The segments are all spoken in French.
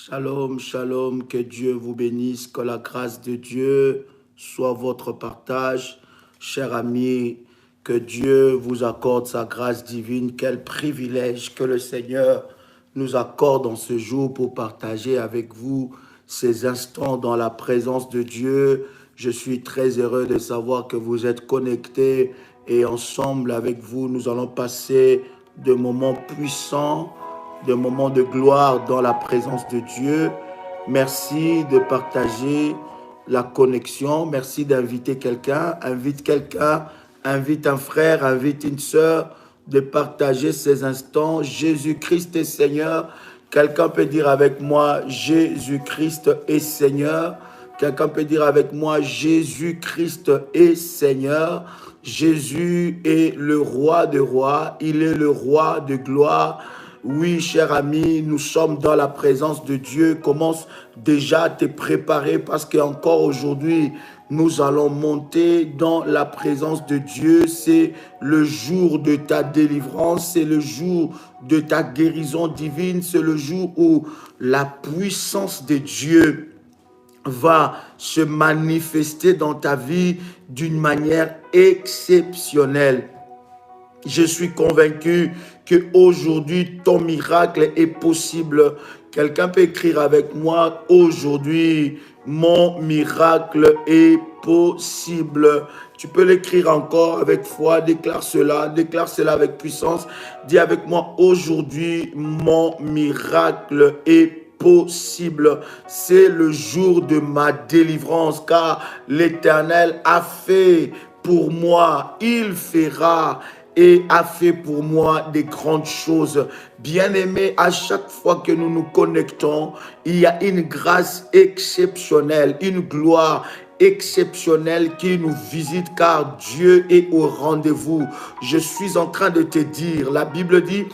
Shalom, shalom, que Dieu vous bénisse, que la grâce de Dieu soit votre partage. Chers amis, que Dieu vous accorde sa grâce divine. Quel privilège que le Seigneur nous accorde en ce jour pour partager avec vous ces instants dans la présence de Dieu. Je suis très heureux de savoir que vous êtes connectés et ensemble avec vous, nous allons passer de moments puissants, de moments de gloire dans la présence de Dieu. Merci de partager la connexion. Merci d'inviter quelqu'un. Invite quelqu'un, invite un frère, invite une sœur, de partager ces instants. Jésus-Christ est Seigneur. Quelqu'un peut dire avec moi, Jésus-Christ est Seigneur. Quelqu'un peut dire avec moi, Jésus-Christ est Seigneur. Jésus est le roi de rois. Il est le roi de gloire. Oui, cher ami, nous sommes dans la présence de Dieu. Commence déjà à te préparer parce qu'encore aujourd'hui, nous allons monter dans la présence de Dieu. C'est le jour de ta délivrance, c'est le jour de ta guérison divine, c'est le jour où la puissance de Dieu va se manifester dans ta vie d'une manière exceptionnelle. Je suis convaincu qu'aujourd'hui, ton miracle est possible. Quelqu'un peut écrire avec moi, aujourd'hui, mon miracle est possible. Tu peux l'écrire encore avec foi, déclare cela avec puissance. Dis avec moi, aujourd'hui, mon miracle est possible. C'est le jour de ma délivrance, car l'Éternel a fait pour moi, il fera et a fait pour moi des grandes choses. Bien-aimés, à chaque fois que nous nous connectons, il y a une grâce exceptionnelle, une gloire exceptionnelle qui nous visite car Dieu est au rendez-vous. Je suis en train de te dire, la Bible dit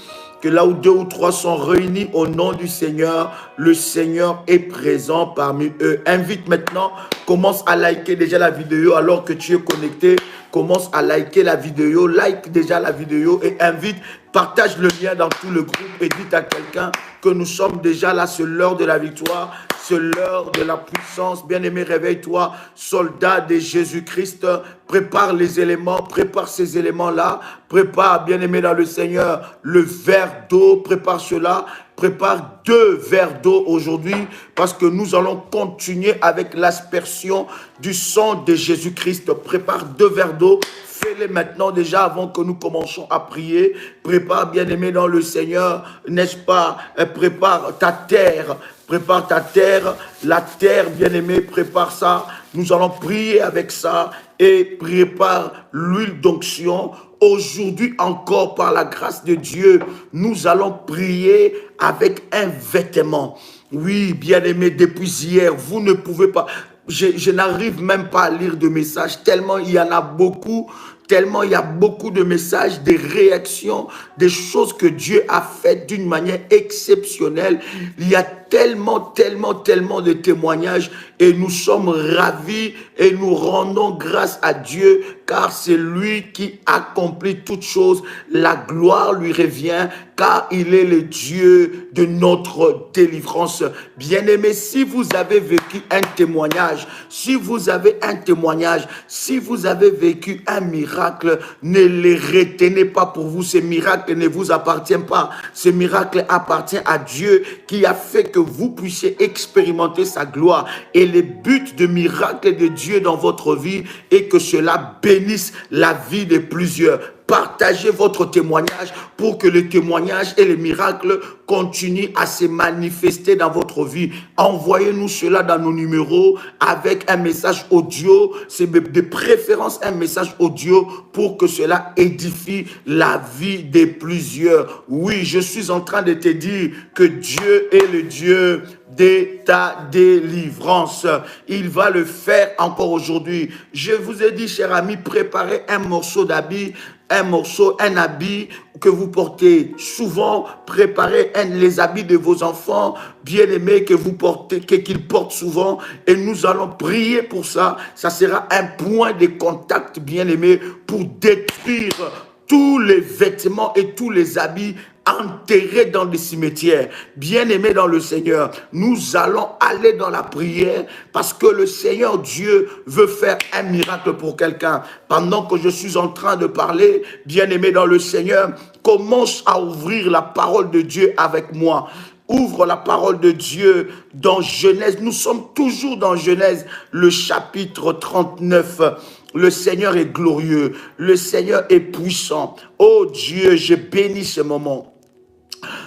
que là où deux ou trois sont réunis au nom du Seigneur, le Seigneur est présent parmi eux. Invite maintenant, commence à liker déjà la vidéo alors que tu es connecté. Commence à liker la vidéo, like déjà la vidéo et invite, partage le lien dans tout le groupe et dis à quelqu'un que nous sommes déjà là, c'est l'heure de la victoire, c'est l'heure de la puissance. Bien-aimé, réveille-toi, soldat de Jésus-Christ, prépare les éléments, prépare ces éléments-là, prépare, bien-aimé dans le Seigneur, le verre d'eau, prépare cela. Prépare 2 verres d'eau aujourd'hui parce que nous allons continuer avec l'aspersion du sang de Jésus-Christ. Prépare 2 verres d'eau. Fais-les maintenant déjà avant que nous commencions à prier. Prépare, bien-aimé dans le Seigneur, n'est-ce pas? Prépare ta terre. Prépare ta terre. La terre, bien-aimé, prépare ça. Nous allons prier avec ça et prépare l'huile d'onction. Aujourd'hui encore, par la grâce de Dieu, nous allons prier avec un vêtement. Oui, bien-aimé, depuis hier, vous ne pouvez pas... Je n'arrive même pas à lire de messages, tellement il y en a beaucoup, tellement il y a beaucoup de messages, des réactions, des choses que Dieu a faites d'une manière exceptionnelle. Il y a tellement de témoignages et nous sommes ravis et nous rendons grâce à Dieu car c'est lui qui accomplit toutes choses. La gloire lui revient car il est le Dieu de notre délivrance. Bien-aimés, si vous avez vécu un témoignage, si vous avez un témoignage, si vous avez vécu un miracle, ne les retenez pas pour vous. Ce miracle ne vous appartient pas. Ce miracle appartient à Dieu qui a fait que vous puissiez expérimenter sa gloire. Et le but de miracle de Dieu dans votre vie est que cela bénisse la vie de plusieurs. Partagez votre témoignage pour que le témoignage et les miracles continuent à se manifester dans votre vie. Envoyez-nous cela dans nos numéros avec un message audio. C'est de préférence un message audio pour que cela édifie la vie de plusieurs. Oui, je suis en train de te dire que Dieu est le Dieu de ta délivrance. Il va le faire encore aujourd'hui. Je vous ai dit, chers amis, préparez un morceau d'habit, un habit que vous portez souvent. Préparez les habits de vos enfants bien-aimés que vous portez, qu'ils portent souvent. Et nous allons prier pour ça. Ça sera un point de contact bien-aimé pour détruire tous les vêtements et tous les habits enterrés dans les cimetières. Bien-aimés dans le Seigneur, nous allons aller dans la prière parce que le Seigneur Dieu veut faire un miracle pour quelqu'un. Pendant que je suis en train de parler, bien-aimés dans le Seigneur, commence à ouvrir la parole de Dieu avec moi. Ouvre la parole de Dieu dans Genèse. Nous sommes toujours dans Genèse, le chapitre 39. Le Seigneur est glorieux. Le Seigneur est puissant. Oh Dieu, je bénis ce moment.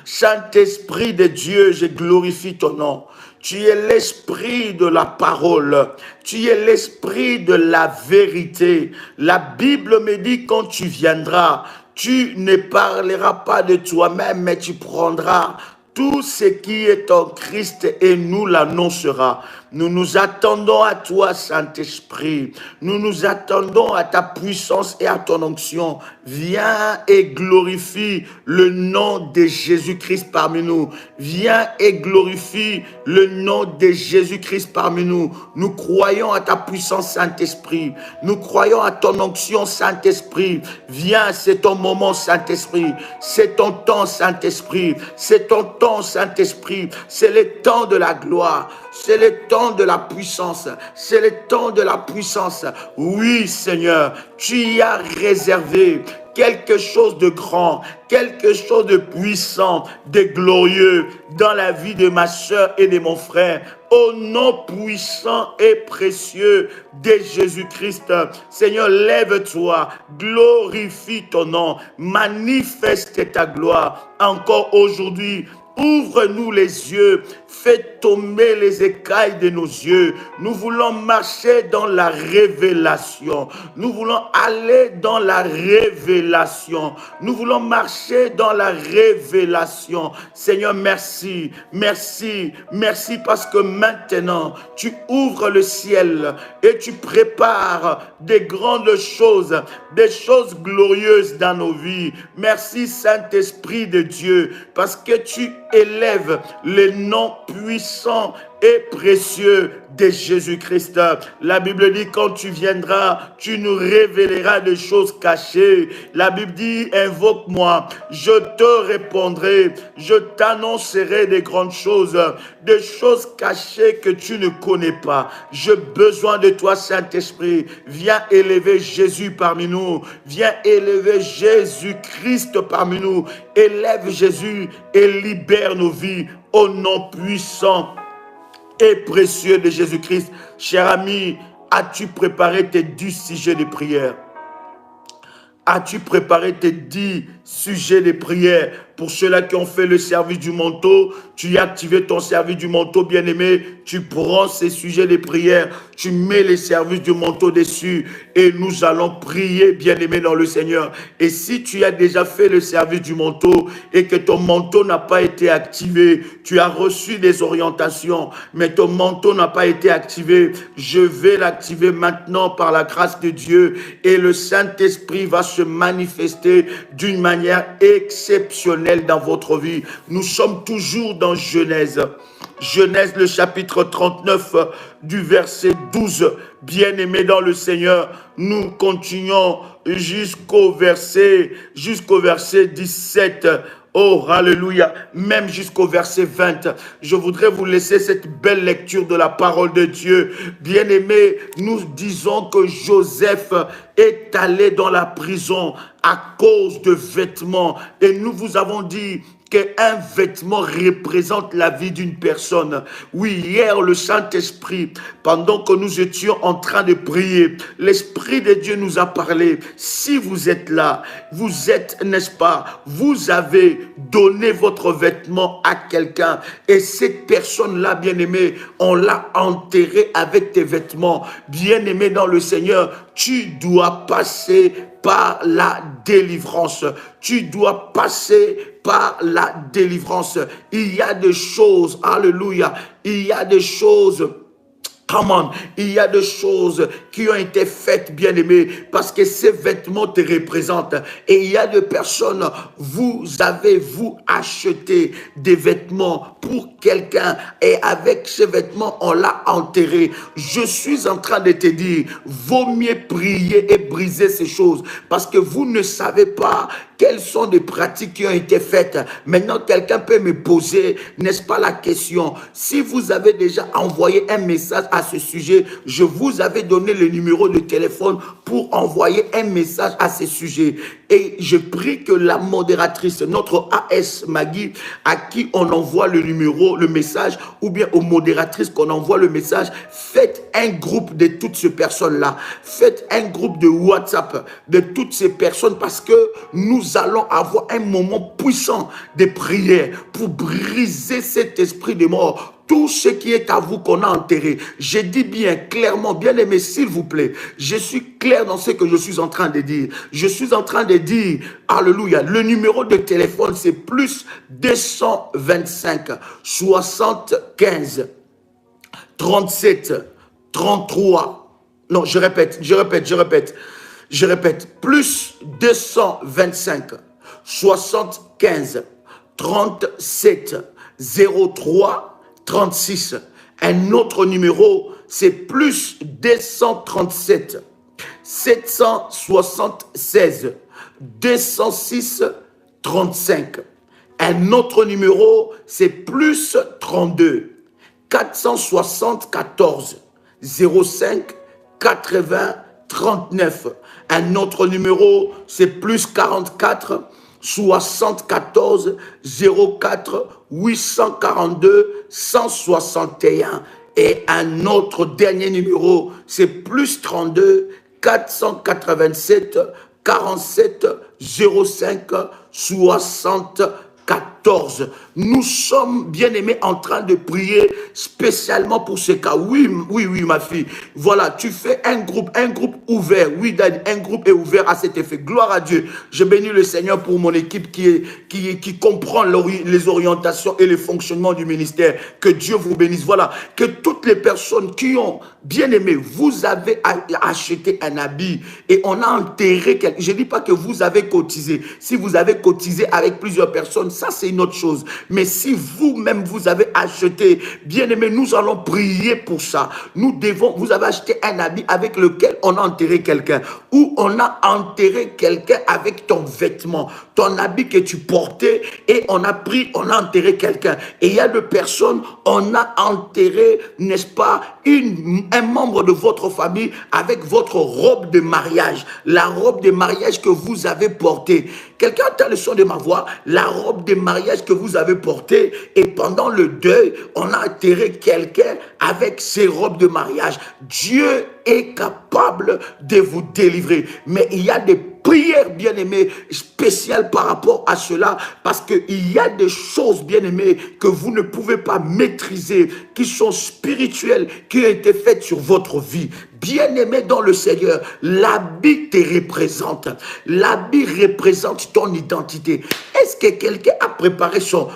Saint-Esprit de Dieu, je glorifie ton nom. Tu es l'esprit de la parole. Tu es l'esprit de la vérité. La Bible me dit quand tu viendras, tu ne parleras pas de toi-même, mais tu prendras tout ce qui est en Christ et nous l'annoncera. Nous nous attendons à toi, Saint-Esprit. Nous nous attendons à ta puissance et à ton onction. Viens et glorifie le nom de Jésus-Christ parmi nous. Viens et glorifie le nom de Jésus-Christ parmi nous. Nous croyons à ta puissance, Saint-Esprit. Nous croyons à ton onction, Saint-Esprit. Viens, c'est ton moment, Saint-Esprit. C'est ton temps, Saint-Esprit. C'est ton temps, Saint-Esprit. C'est le temps de la gloire. C'est le temps de la puissance. C'est le temps de la puissance. Oui, Seigneur, tu y as réservé quelque chose de grand, quelque chose de puissant, de glorieux dans la vie de ma soeur et de mon frère. Au nom puissant et précieux de Jésus-Christ, Seigneur, lève-toi, glorifie ton nom, manifeste ta gloire encore aujourd'hui. Ouvre-nous les yeux, fais tomber les écailles de nos yeux. Nous voulons marcher dans la révélation. Nous voulons aller dans la révélation. Nous voulons marcher dans la révélation. Seigneur, merci, merci, merci parce que maintenant, tu ouvres le ciel et tu prépares des grandes choses, des choses glorieuses dans nos vies. Merci, Saint-Esprit de Dieu, parce que tu élève le nom puissant et précieux de Jésus-Christ. La Bible dit, quand tu viendras, tu nous révéleras des choses cachées. La Bible dit, invoque-moi, je te répondrai, je t'annoncerai des grandes choses, des choses cachées que tu ne connais pas. J'ai besoin de toi, Saint-Esprit. Viens élever Jésus parmi nous. Viens élever Jésus-Christ parmi nous. Élève Jésus et libère nos vies au nom puissant et précieux de Jésus-Christ. Cher ami, as-tu préparé tes 10 sujets de prière? As-tu préparé tes 10 sujets de prière? Pour ceux-là qui ont fait le service du manteau, tu as activé ton service du manteau, bien-aimé. Tu prends ces sujets de prière, tu mets les services du manteau dessus et nous allons prier, bien-aimé, dans le Seigneur. Et si tu as déjà fait le service du manteau et que ton manteau n'a pas été activé, tu as reçu des orientations, mais ton manteau n'a pas été activé, je vais l'activer maintenant par la grâce de Dieu et le Saint-Esprit va se manifester d'une manière exceptionnelle dans votre vie. Nous sommes toujours dans Genèse. Genèse, le chapitre 39, du verset 12. Bien-aimés dans le Seigneur, nous continuons jusqu'au verset 17. Oh, alléluia, même jusqu'au verset 20. Je voudrais vous laisser cette belle lecture de la parole de Dieu. Bien-aimés, nous disons que Joseph est allé dans la prison à cause de vêtements. Et nous vous avons dit qu'un vêtement représente la vie d'une personne. Oui, hier, le Saint-Esprit, pendant que nous étions en train de prier, l'Esprit de Dieu nous a parlé. Si vous êtes là, vous êtes, n'est-ce pas, vous avez donné votre vêtement à quelqu'un et cette personne-là, bien-aimée, on l'a enterré avec tes vêtements. Bien-aimé dans le Seigneur, tu dois passer par la délivrance. Tu dois passer par la délivrance. Il y a des choses, alléluia, il y a des choses, come on, il y a des choses qui ont été faites, bien-aimés, parce que ces vêtements te représentent. Et il y a des personnes, vous avez acheté des vêtements pour quelqu'un et avec ces vêtements, on l'a enterré. Je suis en train de te dire, vaut mieux prier et briser ces choses parce que vous ne savez pas Quelles sont les pratiques qui ont été faites? Maintenant, quelqu'un peut me poser, n'est-ce pas, la question. Si vous avez déjà envoyé un message à ce sujet, je vous avais donné le numéro de téléphone pour envoyer un message à ce sujet. Et je prie que la modératrice, notre AS Maggie, à qui on envoie le numéro, le message, ou bien aux modératrices qu'on envoie le message, faites un groupe de toutes ces personnes-là. Faites un groupe de WhatsApp de toutes ces personnes parce que nous allons avoir un moment puissant de prière pour briser cet esprit de mort. Tout ce qui est à vous qu'on a enterré. Je dis bien clairement, bien aimé, s'il vous plaît, je suis clair dans ce que je suis en train de dire. Je suis en train de dire, alléluia, le numéro de téléphone c'est plus 225 75 37 33. Non, je répète, plus 225 75 37 03 36. Un autre numéro, c'est plus 237 776 206 35. Un autre numéro, c'est plus 32 474 05 80 39. Un autre numéro, c'est plus 44 74 04 842 161. Et un autre dernier numéro, c'est plus 32 487 47 05 74. Nous sommes, bien aimés, en train de prier spécialement pour ce cas. Oui, ma fille. Voilà, tu fais un groupe ouvert. Oui, Daddy, un groupe est ouvert à cet effet. Gloire à Dieu. Je bénis le Seigneur pour mon équipe qui comprend les orientations et le fonctionnement du ministère. Que Dieu vous bénisse. Voilà, que toutes les personnes qui ont, bien aimé, vous avez acheté un habit et on a enterré quelqu'un. Je ne dis pas que vous avez cotisé. Si vous avez cotisé avec plusieurs personnes, ça c'est une autre chose. Mais si vous-même vous avez acheté, bien aimé, nous allons prier pour ça. Vous avez acheté un habit avec lequel on a enterré quelqu'un, ou on a enterré quelqu'un avec ton vêtement, ton habit que tu portais, et on a enterré quelqu'un. Et il y a deux personnes, on a enterré, n'est-ce pas, un membre de votre famille avec votre robe de mariage, la robe de mariage que vous avez portée. Quelqu'un entend le son de ma voix, la robe de mariage que vous avez portée, et pendant le deuil, on a enterré quelqu'un avec ses robes de mariage. Dieu est capable de vous délivrer. Mais il y a des prières, bien-aimées, spéciales par rapport à cela, parce qu'il y a des choses, bien-aimées, que vous ne pouvez pas maîtriser, qui sont spirituelles, qui ont été faites sur votre vie. Bien-aimé dans le Seigneur, l'habit te représente. L'habit représente ton identité. Est-ce que quelqu'un a préparé son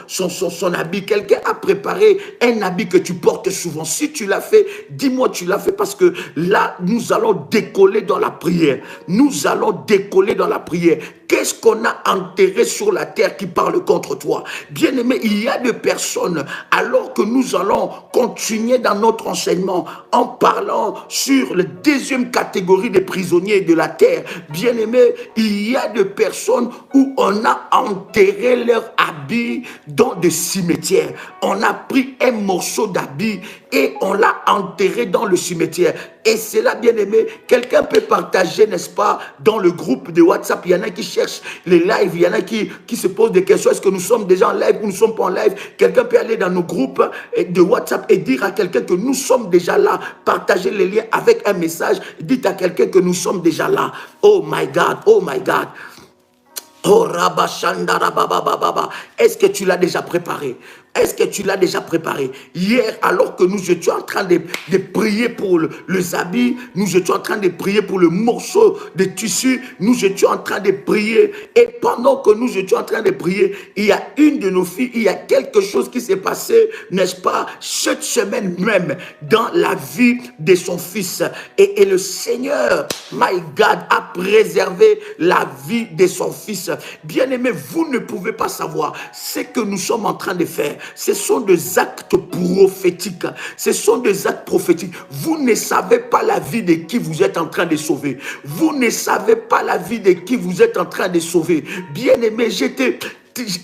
habit? Quelqu'un a préparé un habit que tu portes souvent? Si tu l'as fait, dis-moi tu l'as fait, parce que là, nous allons décoller dans la prière. Nous allons décoller dans la prière. Qu'est-ce qu'on a enterré sur la terre qui parle contre toi? Bien-aimé, il y a des personnes, alors que nous allons continuer dans notre enseignement en parlant sur la deuxième catégorie des prisonniers de la terre. Bien-aimé, il y a des personnes où on a enterré leur habit dans des cimetières. On a pris un morceau d'habit et on l'a enterré dans le cimetière. Et c'est là, bien aimé, quelqu'un peut partager, n'est-ce pas, dans le groupe de WhatsApp. Il y en a qui cherchent les lives, il y en a qui se posent des questions. Est-ce que nous sommes déjà en live ou nous ne sommes pas en live? Quelqu'un peut aller dans nos groupes de WhatsApp et dire à quelqu'un que nous sommes déjà là. Partagez les liens avec un message. Dites à quelqu'un que nous sommes déjà là. Oh my God, oh my God. Oh Rabashandara Baba Baba. Est-ce que tu l'as déjà préparé? Est-ce que tu l'as déjà préparé? Hier, alors que nous étions en train de prier pour les habits, nous étions en train de prier pour le morceau de tissu, nous étions en train de prier. Et pendant que nous étions en train de prier, il y a une de nos filles, il y a quelque chose qui s'est passé, n'est-ce pas, cette semaine même, dans la vie de son fils. Et le Seigneur, my God, a préservé la vie de son fils. Bien-aimé, vous ne pouvez pas savoir ce que nous sommes en train de faire. Ce sont des actes prophétiques. Ce sont des actes prophétiques. Vous ne savez pas la vie de qui vous êtes en train de sauver. Vous ne savez pas la vie de qui vous êtes en train de sauver. Bien-aimé,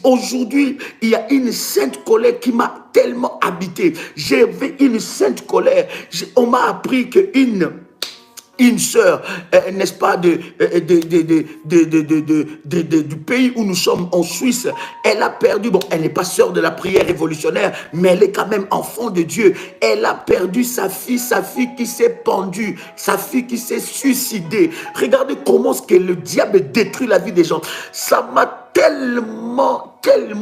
aujourd'hui, il y a une sainte colère qui m'a tellement habité. J'avais une sainte colère. On m'a appris qu'une sœur, n'est-ce pas, du pays où nous sommes, en Suisse, elle a perdu, bon, elle n'est pas sœur de la prière révolutionnaire, mais elle est quand même enfant de Dieu. Elle a perdu sa fille qui s'est pendue, sa fille qui s'est suicidée. Regardez comment ce que le diable détruit la vie des gens. Ça m'a tellement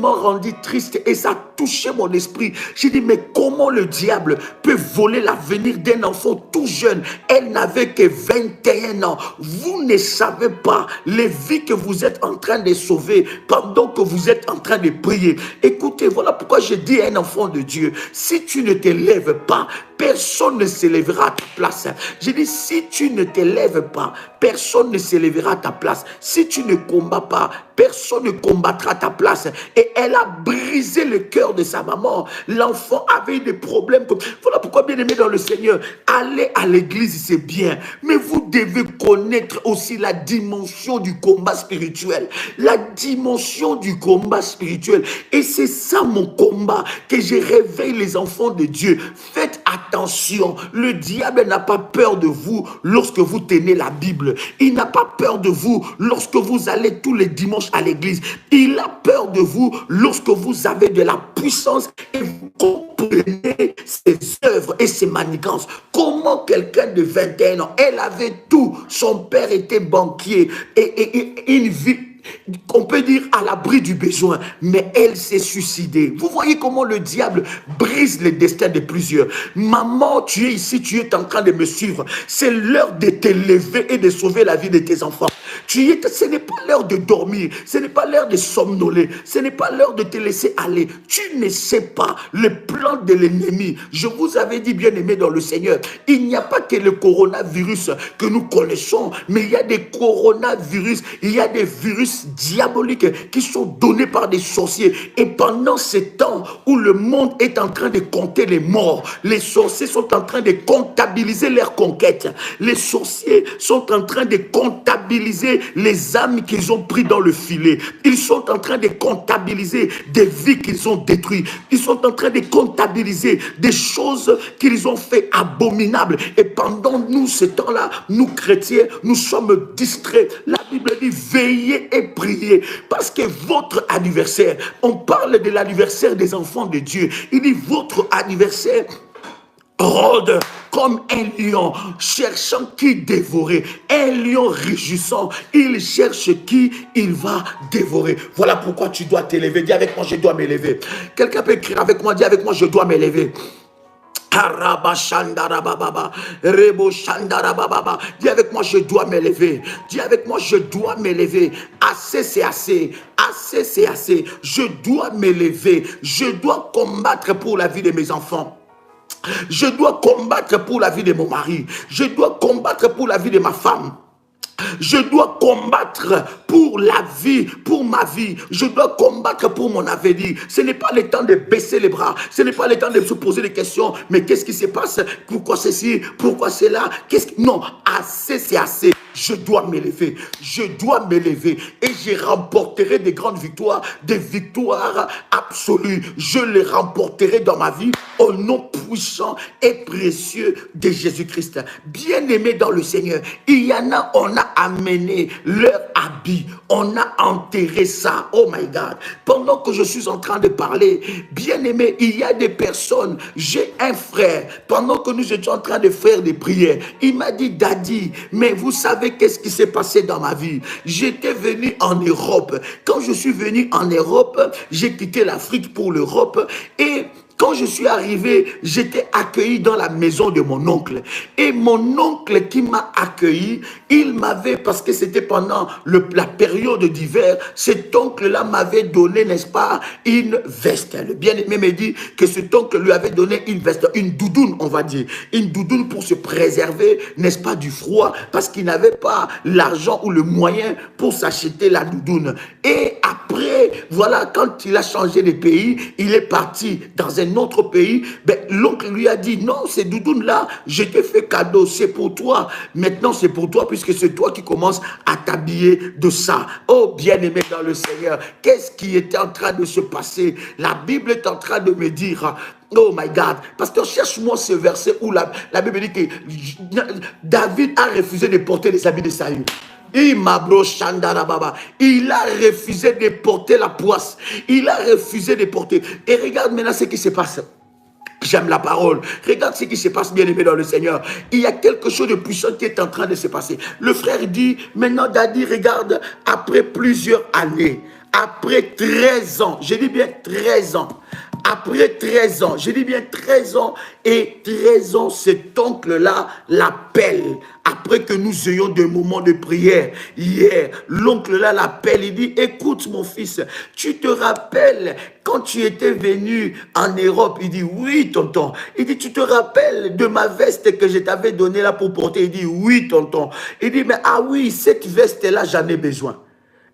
rendu triste et ça a touché mon esprit. J'ai dit, mais comment le diable peut voler l'avenir d'un enfant tout jeune? Elle n'avait que 21 ans. Vous ne savez pas les vies que vous êtes en train de sauver pendant que vous êtes en train de prier. Écoutez, voilà pourquoi je dis à un enfant de Dieu, si tu ne te lèves pas, personne ne se lèvera à ta place. J'ai dit, si tu ne te lèves pas, personne ne se lèvera à ta place. Si tu ne combats pas, personne ne combattra à ta place. Et elle a brisé le cœur de sa maman. L'enfant avait des problèmes. Voilà pourquoi, bien aimé dans le Seigneur, aller à l'église, c'est bien. Mais vous devez connaître aussi la dimension du combat spirituel. La dimension du combat spirituel. Et c'est ça mon combat, que je réveille les enfants de Dieu. Faites attention. Le diable n'a pas peur de vous lorsque vous tenez la Bible. Il n'a pas peur de vous lorsque vous allez tous les dimanches à l'église. Il a peur de vous lorsque vous avez de la puissance et vous comprenez ses œuvres et ses manigances. Comment quelqu'un de 21 ans, elle avait tout. Son père était banquier et une vie, on peut dire, à l'abri du besoin, mais elle s'est suicidée. Vous voyez comment le diable brise le destin de plusieurs. Maman, tu es ici, tu es en train de me suivre. C'est l'heure de te lever et de sauver la vie de tes enfants. Ce n'est pas l'heure de dormir, ce n'est pas l'heure de somnoler, ce n'est pas l'heure de te laisser aller. Tu ne sais pas le plan de l'ennemi. Je vous avais dit, bien aimé dans le Seigneur, il n'y a pas que le coronavirus que nous connaissons, mais il y a des coronavirus, il y a des virus diaboliques qui sont donnés par des sorciers. Et pendant ce temps où le monde est en train de compter les morts, les sorciers sont en train de comptabiliser leurs conquêtes. Les sorciers sont en train de comptabiliser les âmes qu'ils ont pris dans le filet. Ils sont en train de comptabiliser des vies qu'ils ont détruites. Ils sont en train de comptabiliser des choses qu'ils ont fait abominables. Et pendant nous, ce temps-là, nous chrétiens, nous sommes distraits. La Bible dit, veillez et priez. Parce que votre anniversaire, on parle de l'anniversaire des enfants de Dieu. Il dit, votre anniversaire rôde comme un lion, cherchant qui dévorer. Un lion rugissant, il cherche qui il va dévorer. Voilà pourquoi tu dois t'élever. Dis avec moi, je dois m'élever. Quelqu'un peut écrire avec moi, dis avec moi, je dois m'élever. Dis avec moi, je dois m'élever. Dis avec moi, je dois m'élever. Assez, c'est assez. Assez, c'est assez. Je dois m'élever. Je dois combattre pour la vie de mes enfants. Je dois combattre pour la vie de mon mari. Je dois combattre pour la vie de ma femme. Je dois combattre pour la vie, pour ma vie. Je dois combattre pour mon avenir. Ce n'est pas le temps de baisser les bras. Ce n'est pas le temps de se poser des questions. Mais qu'est-ce qui se passe? Pourquoi ceci? Pourquoi cela? Non, assez, c'est assez. Je dois m'élever. Je dois m'élever. Et je remporterai des grandes victoires, des victoires absolues. Je les remporterai dans ma vie au nom puissant et précieux de Jésus-Christ. Bien-aimé dans le Seigneur, il y en a, on a amené leur habit, on a enterré ça. Oh my God. Pendant que je suis en train de parler, bien-aimé, il y a des personnes. J'ai un frère, pendant que nous étions en train de faire des prières, il m'a dit, Daddy, mais vous savez qu'est-ce qui s'est passé dans ma vie? J'étais venu en Europe. Quand je suis venu en Europe, j'ai quitté l'Afrique pour l'Europe et Quand je suis arrivé, j'étais accueilli dans la maison de mon oncle. Et mon oncle qui m'a accueilli, il m'avait, parce que c'était pendant la période d'hiver, cet oncle-là m'avait donné, n'est-ce pas, une veste. Le bien-aimé me dit que cet oncle lui avait donné une veste, une doudoune, on va dire. Une doudoune pour se préserver, n'est-ce pas, du froid, parce qu'il n'avait pas l'argent ou le moyen pour s'acheter la doudoune. Et après, voilà, quand il a changé de pays, il est parti dans un autre pays. Ben, l'oncle lui a dit, non, ces doudounes-là, je t'ai fait cadeau, c'est pour toi. Maintenant, c'est pour toi, puisque c'est toi qui commences à t'habiller de ça. Oh, bien-aimé dans le Seigneur, qu'est-ce qui était en train de se passer? La Bible est en train de me dire, oh my God, pasteur, cherche-moi ce verset où la Bible dit que David a refusé de porter les habits de Saül. Il a refusé de porter la poisse. Il a refusé de porter. Et regarde maintenant ce qui se passe. J'aime la parole. Regarde ce qui se passe, bien aimé dans le Seigneur. Il y a quelque chose de puissant qui est en train de se passer. Le frère dit, maintenant Daddy, regarde, après plusieurs années, après 13 ans, je dis bien 13 ans, après 13 ans, je dis bien 13 ans, et 13 ans, cet oncle-là l'appelle. Après que nous ayons des moments de prière, hier, l'oncle-là l'appelle, il dit, écoute mon fils, tu te rappelles quand tu étais venu en Europe? Il dit, oui tonton. Il dit, tu te rappelles de ma veste que je t'avais donnée là pour porter? Il dit, oui tonton. Il dit, mais ah oui, cette veste-là, j'en ai besoin.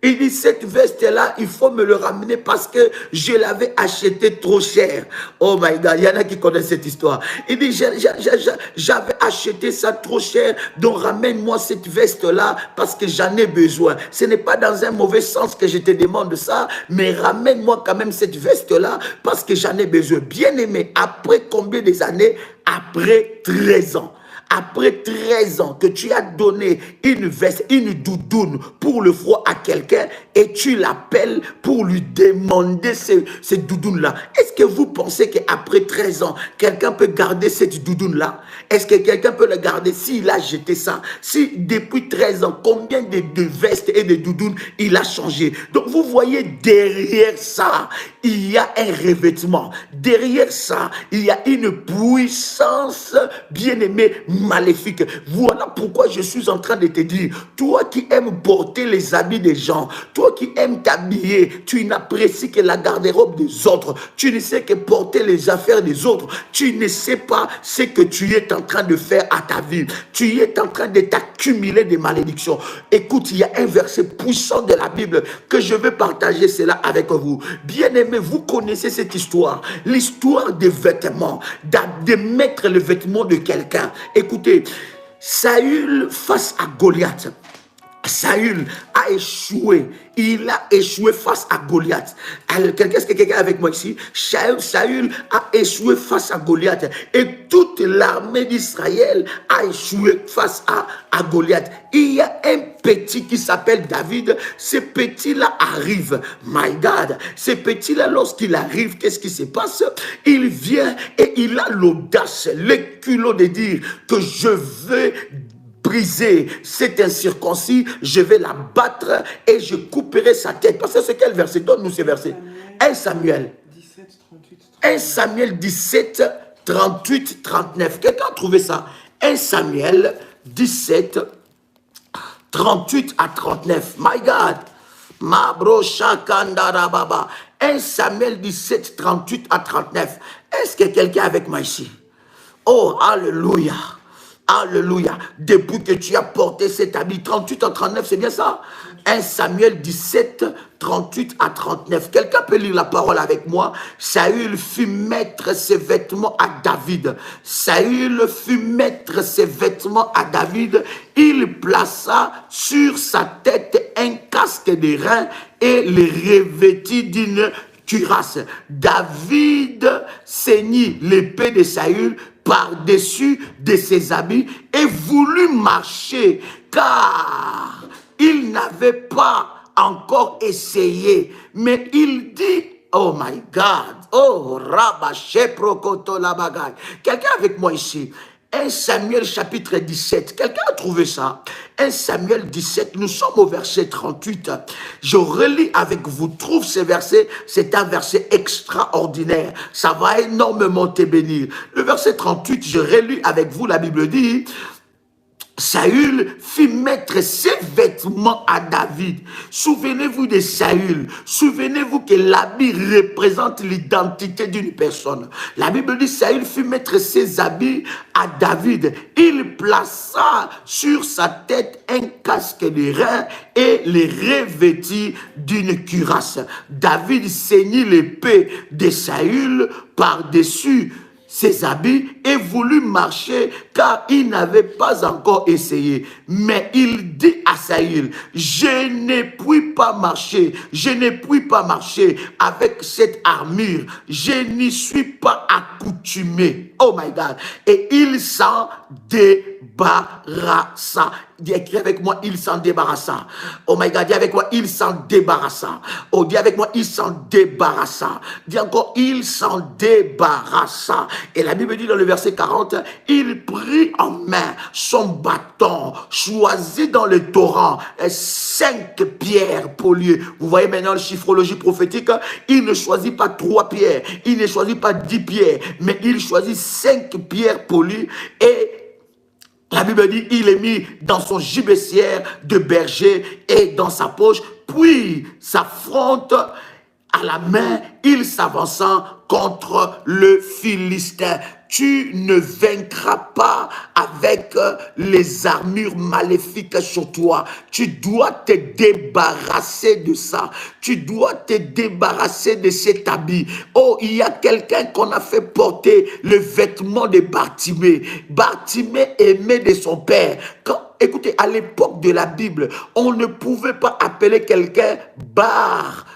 Il dit, cette veste-là, il faut me le ramener parce que je l'avais acheté trop cher. Oh my God, il y en a qui connaissent cette histoire. Il dit, j'avais acheté ça trop cher, donc ramène-moi cette veste-là parce que j'en ai besoin. Ce n'est pas dans un mauvais sens que je te demande ça, mais ramène-moi quand même cette veste-là parce que j'en ai besoin. Bien aimé, après combien des années? Après 13 ans. Après 13 ans que tu as donné une veste, une doudoune pour le froid à quelqu'un et tu l'appelles pour lui demander cette doudoune-là. Est-ce que vous pensez qu'après 13 ans, quelqu'un peut garder cette doudoune-là? Est-ce que quelqu'un peut le garder s'il a jeté ça? Si depuis 13 ans, combien de vestes et de doudounes il a changé? Donc vous voyez, derrière ça, il y a un revêtement. Derrière ça, il y a une puissance, bien-aimée, maléfique. Voilà pourquoi je suis en train de te dire, toi qui aimes porter les habits des gens, toi qui aimes t'habiller, tu n'apprécies que la garde-robe des autres, tu ne sais que porter les affaires des autres, tu ne sais pas ce que tu es en train de faire à ta vie, tu es en train de t'accumuler des malédictions. Écoute, il y a un verset puissant de la Bible que je veux partager cela avec vous. Bien aimé, vous connaissez cette histoire, l'histoire des vêtements, de mettre le vêtement de quelqu'un. Écoutez, Saül face à Goliath. Saül a échoué. Il a échoué face à Goliath. Est-ce que quelqu'un est avec moi ici? Saül a échoué face à Goliath. Et toute l'armée d'Israël a échoué face à Goliath. Il y a un petit qui s'appelle David. Ce petit-là arrive. My God. Ce petit-là, lorsqu'il arrive, qu'est-ce qui se passe? Il vient et il a l'audace, le culot de dire que je veux briser cet incirconcis, je vais la battre et je couperai sa tête. Parce que c'est quel verset? Donne-nous ce verset. 1 Samuel 17, 38, 39. Quelqu'un a trouvé ça? 1 Samuel 17, 38 à 39. My God. Mabro Shakandarababa. 1 Samuel 17, 38 à 39. Est-ce que quelqu'un est avec moi ici? Oh, alléluia. Alléluia. Depuis que tu as porté cet habit, 38 à 39, c'est bien ça? 1 Samuel 17, 38 à 39. Quelqu'un peut lire la parole avec moi? Saül fut mettre ses vêtements à David. Saül fut mettre ses vêtements à David. Il plaça sur sa tête un casque de reins et le revêtit d'une cuirasse. David ceignit l'épée de Saül par-dessus de ses habits et voulut marcher, car il n'avait pas encore essayé. Mais il dit, oh my God, oh Rabba Sheprokoto Labagay. Quelqu'un avec moi ici? 1 Samuel chapitre 17. Quelqu'un a trouvé ça? 1 Samuel 17, nous sommes au verset 38. Je relis avec vous. Trouve ce verset. C'est un verset extraordinaire. Ça va énormément te bénir. Le verset 38, je relis avec vous. La Bible dit... Saül fit mettre ses vêtements à David. Souvenez-vous de Saül. Souvenez-vous que l'habit représente l'identité d'une personne. La Bible dit Saül fit mettre ses habits à David. Il plaça sur sa tête un casque de reins et les revêtit d'une cuirasse. David ceignit l'épée de Saül par-dessus ses habits et voulut marcher car il n'avait pas encore essayé. Mais il dit à Saül, je ne puis pas marcher, je ne puis pas marcher avec cette armure, je n'y suis pas accoutumé. Oh my God. Et il s'en débarrassa. Dis écris avec moi, il s'en débarrassa. Oh my God, dis avec moi, il s'en débarrassa. Oh, dis avec moi, il s'en débarrassa. Dis encore, il s'en débarrassa. Et la Bible dit dans le verset 40, il prit en main son bâton, choisi dans le torrent, 5 pierres polies. Vous voyez maintenant la chiffrologie prophétique, il ne choisit pas 3 pierres, il ne choisit pas 10 pierres, mais il choisit 5 pierres polies et la Bible dit, il est mis dans son gibecière de berger et dans sa poche, puis s'affronte à la main, il s'avança contre le Philistin. Tu ne vaincras pas avec les armures maléfiques sur toi. Tu dois te débarrasser de ça. Tu dois te débarrasser de cet habit. Oh, il y a quelqu'un qu'on a fait porter le vêtement de Bartimée. Bartimée aimé de son père. Écoutez, à l'époque de la Bible, on ne pouvait pas appeler quelqu'un Bar.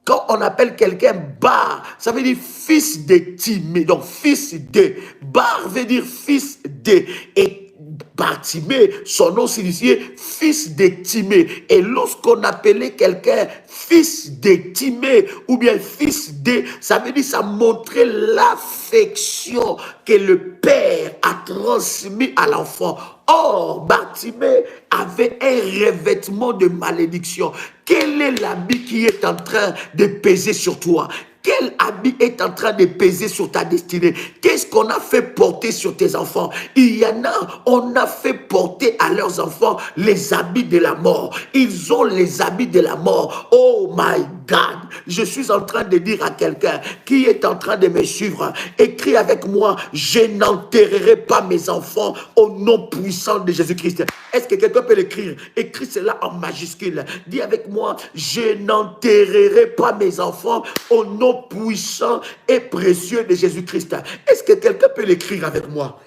Quand on appelle quelqu'un Bar, ça veut dire fils de Timée. Donc, fils de. Bar veut dire fils de. Et Bartimée, son nom signifiait fils de Timée. Et lorsqu'on appelait quelqu'un fils de Timée ou bien fils de, ça veut dire ça montrait l'affection que le père a transmis à l'enfant. Or, Bartimée avait un revêtement de malédiction. Quel est l'habit qui est en train de peser sur toi? Quel habit est en train de peser sur ta destinée? Qu'est-ce qu'on a fait porter sur tes enfants? Il y en a, on a fait porter à leurs enfants les habits de la mort. Ils ont les habits de la mort. Oh my God! Je suis en train de dire à quelqu'un qui est en train de me suivre, écris avec moi, je n'enterrerai pas mes enfants au nom puissant de Jésus-Christ. Est-ce que quelqu'un peut l'écrire? Écris cela en majuscule. Dis avec moi, je n'enterrerai pas mes enfants au nom puissant et précieux de Jésus-Christ. Est-ce que quelqu'un peut l'écrire avec moi?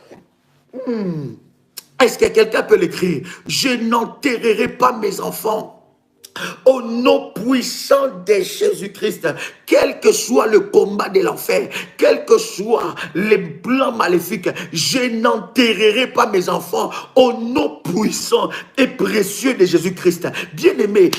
Est-ce que quelqu'un peut l'écrire? Je n'enterrerai pas mes enfants au nom puissant de Jésus-Christ, quel que soit le combat de l'enfer, quels que soient les plans maléfiques, je n'enterrerai pas mes enfants au nom puissant et précieux de Jésus-Christ. Bien-aimé,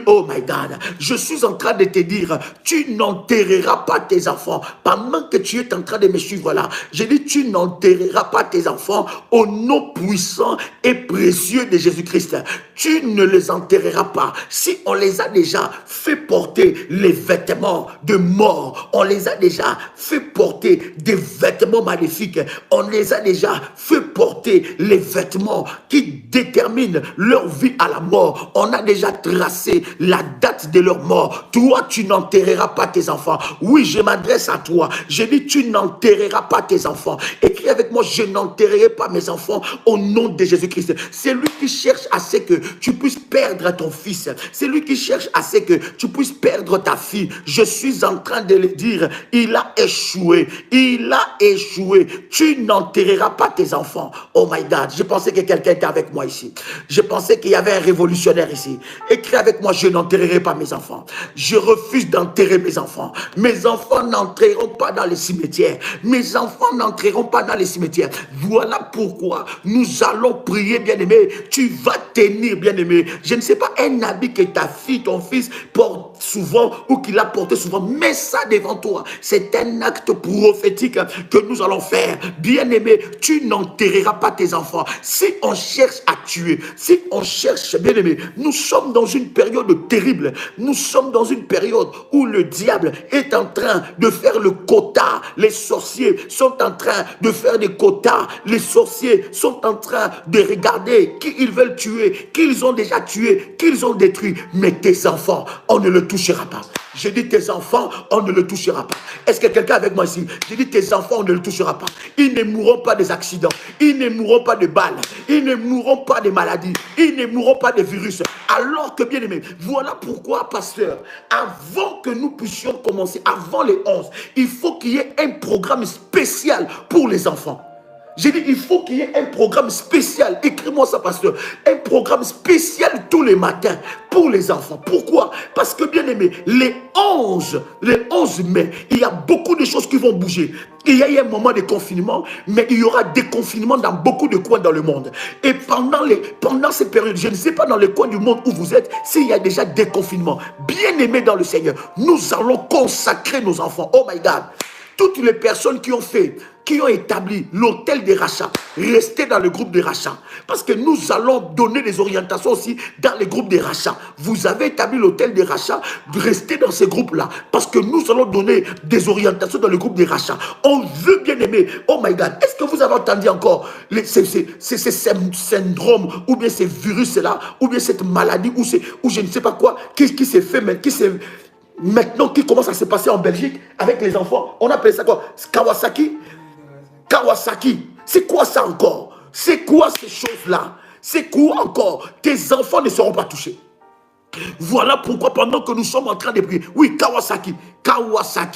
oh my God, je suis en train de te dire, tu n'enterreras pas tes enfants. Pendant que tu es en train de me suivre là, je dis, tu n'enterreras pas tes enfants au nom puissant et précieux de Jésus-Christ. Tu ne les enterreras pas. Si on les a déjà fait porter les vêtements de mort, on les a déjà fait porter des vêtements maléfiques, on les a déjà fait porter les vêtements qui déterminent leur vie à la mort, on a déjà tracé la date de leur mort. Toi, tu n'enterreras pas tes enfants. Oui, je m'adresse à toi. Je dis, tu n'enterreras pas tes enfants. Écris avec moi, je n'enterrerai pas mes enfants au nom de Jésus-Christ. C'est lui qui cherche à ce que tu puisses perdre ton fils. C'est lui qui cherche à ce que tu puisses perdre ta fille. Je suis en train de le dire, il a échoué. Il a échoué. Tu n'enterreras pas tes enfants. Oh my God, je pensais que quelqu'un était avec moi ici. Je pensais qu'il y avait un révolutionnaire ici. Écris avec moi, je n'enterrerai pas mes enfants. Je refuse d'enterrer mes enfants. Mes enfants n'entreront pas dans les cimetières. Mes enfants n'entreront pas dans les cimetières. Voilà pourquoi nous allons prier, bien-aimé. Tu vas tenir, bien-aimé. Je ne sais pas, un habit que ta fille, ton fils souvent ou qu'il a porté souvent. Mets ça devant toi. C'est un acte prophétique que nous allons faire. Bien-aimé, tu n'enterreras pas tes enfants. Si on cherche à tuer, si on cherche, bien-aimé, nous sommes dans une période terrible. Nous sommes dans une période où le diable est en train de faire le quota. Les sorciers sont en train de faire des quotas. Les sorciers sont en train de regarder qui ils veulent tuer, qu'ils ont déjà tué, qu'ils ont détruit. Mais tes enfants, on ne le touchera pas. Je dis tes enfants, on ne le touchera pas. Est-ce que quelqu'un avec moi ici? Je dis tes enfants, on ne le touchera pas. Ils ne mourront pas des accidents. Ils ne mourront pas de balles. Ils ne mourront pas des maladies. Ils ne mourront pas des virus. Alors que, bien aimé, voilà pourquoi, pasteur, avant que nous puissions commencer, avant les 11, il faut qu'il y ait un programme spécial pour les enfants. J'ai dit, il faut qu'il y ait un programme spécial. Écris-moi ça, pasteur. Un programme spécial tous les matins pour les enfants. Pourquoi? Parce que, bien aimé, les 11 mai, il y a beaucoup de choses qui vont bouger. Il y a eu un moment de confinement, mais il y aura des confinements dans beaucoup de coins dans le monde. Et pendant ces périodes, je ne sais pas dans les coins du monde où vous êtes, s'il y a déjà des confinements. Bien aimés dans le Seigneur, nous allons consacrer nos enfants. Oh my God! Toutes les personnes qui ont établi l'hôtel des rachats, restez dans le groupe des rachats. Parce que nous allons donner des orientations aussi dans les groupes des rachats. Vous avez établi l'hôtel des rachats, restez dans ces groupes-là. Parce que nous allons donner des orientations dans le groupe des rachats. On veut bien aimer. Oh my God, est-ce que vous avez entendu encore ces syndromes, ou bien ces virus-là, ou bien cette maladie, ou je ne sais pas quoi, qui s'est fait, mais maintenant, qui commence à se passer en Belgique avec les enfants? On appelle ça quoi? Kawasaki? Kawasaki. C'est quoi ça encore? C'est quoi ces choses-là? C'est quoi encore? Tes enfants ne seront pas touchés. Voilà pourquoi pendant que nous sommes en train de prier, oui, Kawasaki,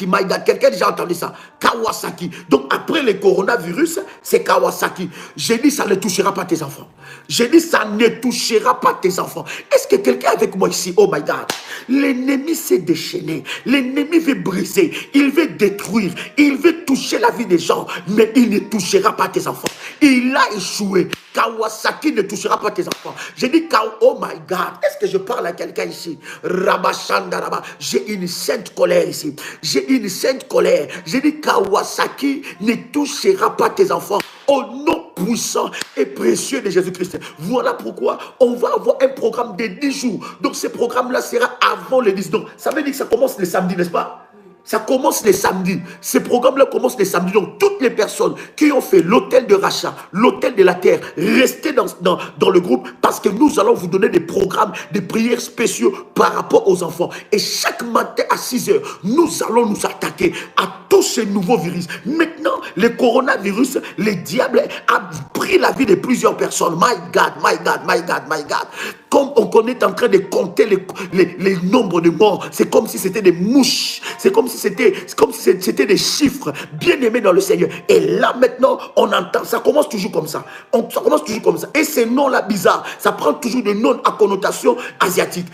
my God, quelqu'un a déjà entendu ça, Kawasaki. Donc après le coronavirus, c'est Kawasaki. J'ai dit, ça ne touchera pas tes enfants. J'ai dit, ça ne touchera pas tes enfants. Est-ce que quelqu'un avec moi ici? Oh my God. L'ennemi s'est déchaîné. L'ennemi veut briser. Il veut détruire. Il veut toucher la vie des gens. Mais il ne touchera pas tes enfants. Il a échoué. Kawasaki ne touchera pas tes enfants. J'ai dit, oh my God. Est-ce que je parle à quelqu'un ici? Rabashandaraba. J'ai une sainte colère ici. J'ai une sainte colère. J'ai dit, Kawasaki ne touchera pas tes enfants. Au nom puissant et précieux de Jésus-Christ. Voilà pourquoi on va avoir un programme de 10 jours. Donc ce programme-là sera avant les 10. Donc ça veut dire que ça commence le samedi, n'est-ce pas? Ça commence les samedis. Ce programme-là commence les samedis. Donc, toutes les personnes qui ont fait l'hôtel de rachat, l'hôtel de la terre, restez dans le groupe parce que nous allons vous donner des programmes, des prières spéciaux par rapport aux enfants. Et chaque matin à 6 h, nous allons nous attaquer à tous ces nouveaux virus. Maintenant, le coronavirus, le diable a pris la vie de plusieurs personnes. My God, my God, my God, my God. Comme on est en train de compter les nombres de morts, c'est comme si c'était des mouches. C'est comme si c'était des chiffres bien aimés dans le Seigneur. Et là maintenant, on entend, ça commence toujours comme ça. Ça commence toujours comme ça. Et ces noms-là bizarres, ça prend toujours des noms à connotation asiatique.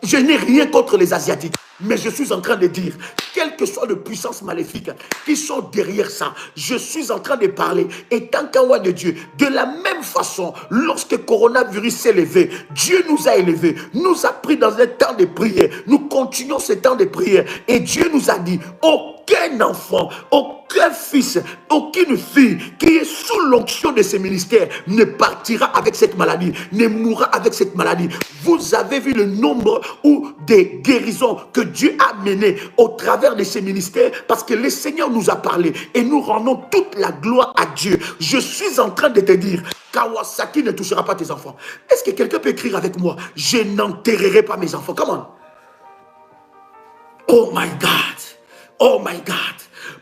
Je n'ai rien contre les Asiatiques, mais je suis en train de dire, quelles que soient les puissances maléfiques qui sont derrière ça, je suis en train de parler, étant qu'un roi de Dieu, de la même façon, lorsque le coronavirus s'est élevé, Dieu nous a élevés, nous a pris dans un temps de prière, nous continuons ce temps de prière, et Dieu nous a dit, aucun enfant, aucun fils, aucune fille qui est sous l'onction de ce ministère ne partira avec cette maladie, ne mourra avec cette maladie. Vous avez vu le nombre ou des guérisons que Dieu a menées au travers de ces ministères parce que le Seigneur nous a parlé et nous rendons toute la gloire à Dieu. Je suis en train de te dire, Kawasaki ne touchera pas tes enfants. Est-ce que quelqu'un peut écrire avec moi? Je n'enterrerai pas mes enfants. Comment? Oh my God. Oh my God.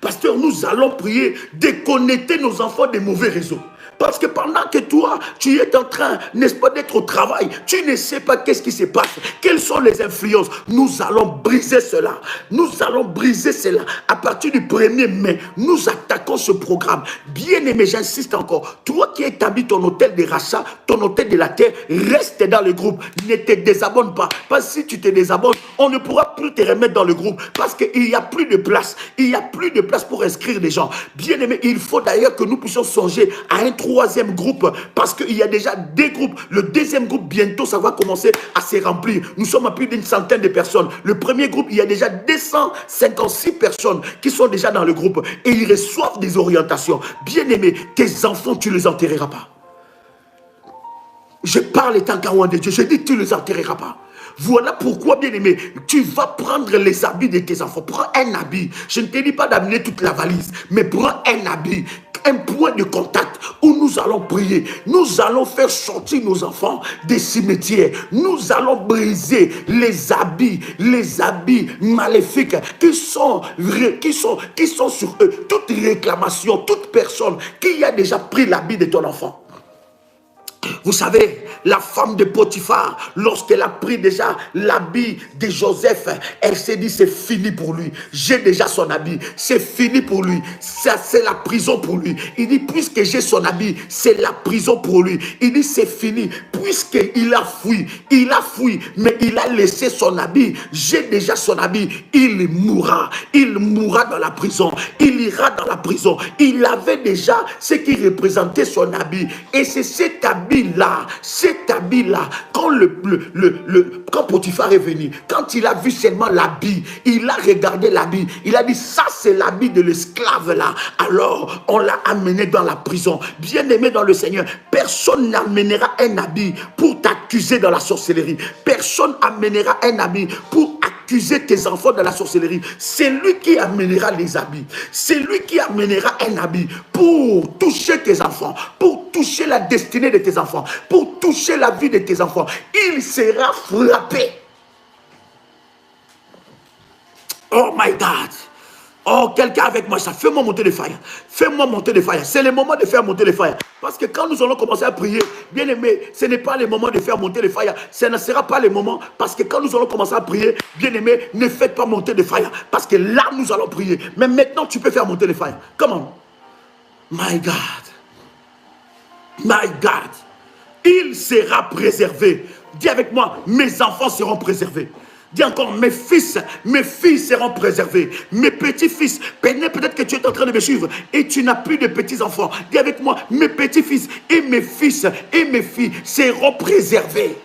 Pasteur, nous allons prier, déconnecter nos enfants des mauvais réseaux. Parce que pendant que toi, tu es en train, n'est-ce pas, d'être au travail, tu ne sais pas qu'est-ce qui se passe, quelles sont les influences. Nous allons briser cela. Nous allons briser cela. À partir du 1er mai, nous attaquons ce programme. Bien aimé, j'insiste encore. Toi qui établis ton hôtel de rachat, ton hôtel de la terre, reste dans le groupe. Ne te désabonne pas. Parce que si tu te désabonnes, on ne pourra plus te remettre dans le groupe. Parce qu'il n'y a plus de place. Il n'y a plus de place pour inscrire les gens. Bien aimé, il faut d'ailleurs que nous puissions songer à un troisième groupe, parce qu'il y a déjà des groupes. Le deuxième groupe, bientôt, ça va commencer à se remplir. Nous sommes à plus d'une centaine de personnes. Le premier groupe, il y a déjà 256 personnes qui sont déjà dans le groupe et ils reçoivent des orientations. Bien-aimé, tes enfants, tu ne les enterreras pas. Je parle étant qu'un de Dieu, je dis tu ne les enterreras pas. Voilà pourquoi, bien-aimé, tu vas prendre les habits de tes enfants. Prends un habit. Je ne te dis pas d'amener toute la valise, mais prends un habit, un point de contact où nous allons prier. Nous allons faire sortir nos enfants des cimetières. Nous allons briser les habits maléfiques qui sont sur eux. Toute réclamation, toute personne qui a déjà pris l'habit de ton enfant. Vous savez, la femme de Potiphar, lorsqu'elle a pris déjà l'habit de Joseph, elle s'est dit c'est fini pour lui. J'ai déjà son habit, c'est fini pour lui. Ça, c'est la prison pour lui. Il dit puisque j'ai son habit, c'est la prison pour lui. Il dit c'est fini, puisqu'il a fui, mais il a laissé son habit. J'ai déjà son habit, il mourra dans la prison. Il ira dans la prison. Il avait déjà ce qui représentait son habit. Et c'est cet habit là, quand Potiphar est venu, quand il a vu seulement l'habit, il a regardé l'habit, il a dit ça c'est l'habit de l'esclave là, alors on l'a amené dans la prison. Bien-aimé dans le Seigneur, personne n'amènera un habit pour t'accuser dans la sorcellerie, personne amènera un habit pour accuser tes enfants de la sorcellerie. C'est lui qui amènera les habits, c'est lui qui amènera un habit pour toucher tes enfants, pour toucher la destinée de tes enfants, pour toucher la vie de tes enfants. Il sera frappé. Oh my God. Oh, quelqu'un avec moi, ça, fais-moi monter les fire. Fais-moi monter les fire. C'est le moment de faire monter les fire. Parce que quand nous allons commencer à prier, bien aimé, ce n'est pas le moment de faire monter les fire. Ce ne sera pas le moment. Parce que quand nous allons commencer à prier, bien aimé, ne faites pas monter les fire. Parce que là, nous allons prier. Mais maintenant, tu peux faire monter les fire. Comment? My God. My God. Il sera préservé. Dis avec moi, mes enfants seront préservés. Dis encore, mes filles seront préservées. Mes petits-fils, peut-être que tu es en train de me suivre et tu n'as plus de petits-enfants. Dis avec moi, mes petits-fils et mes fils et mes filles seront préservés.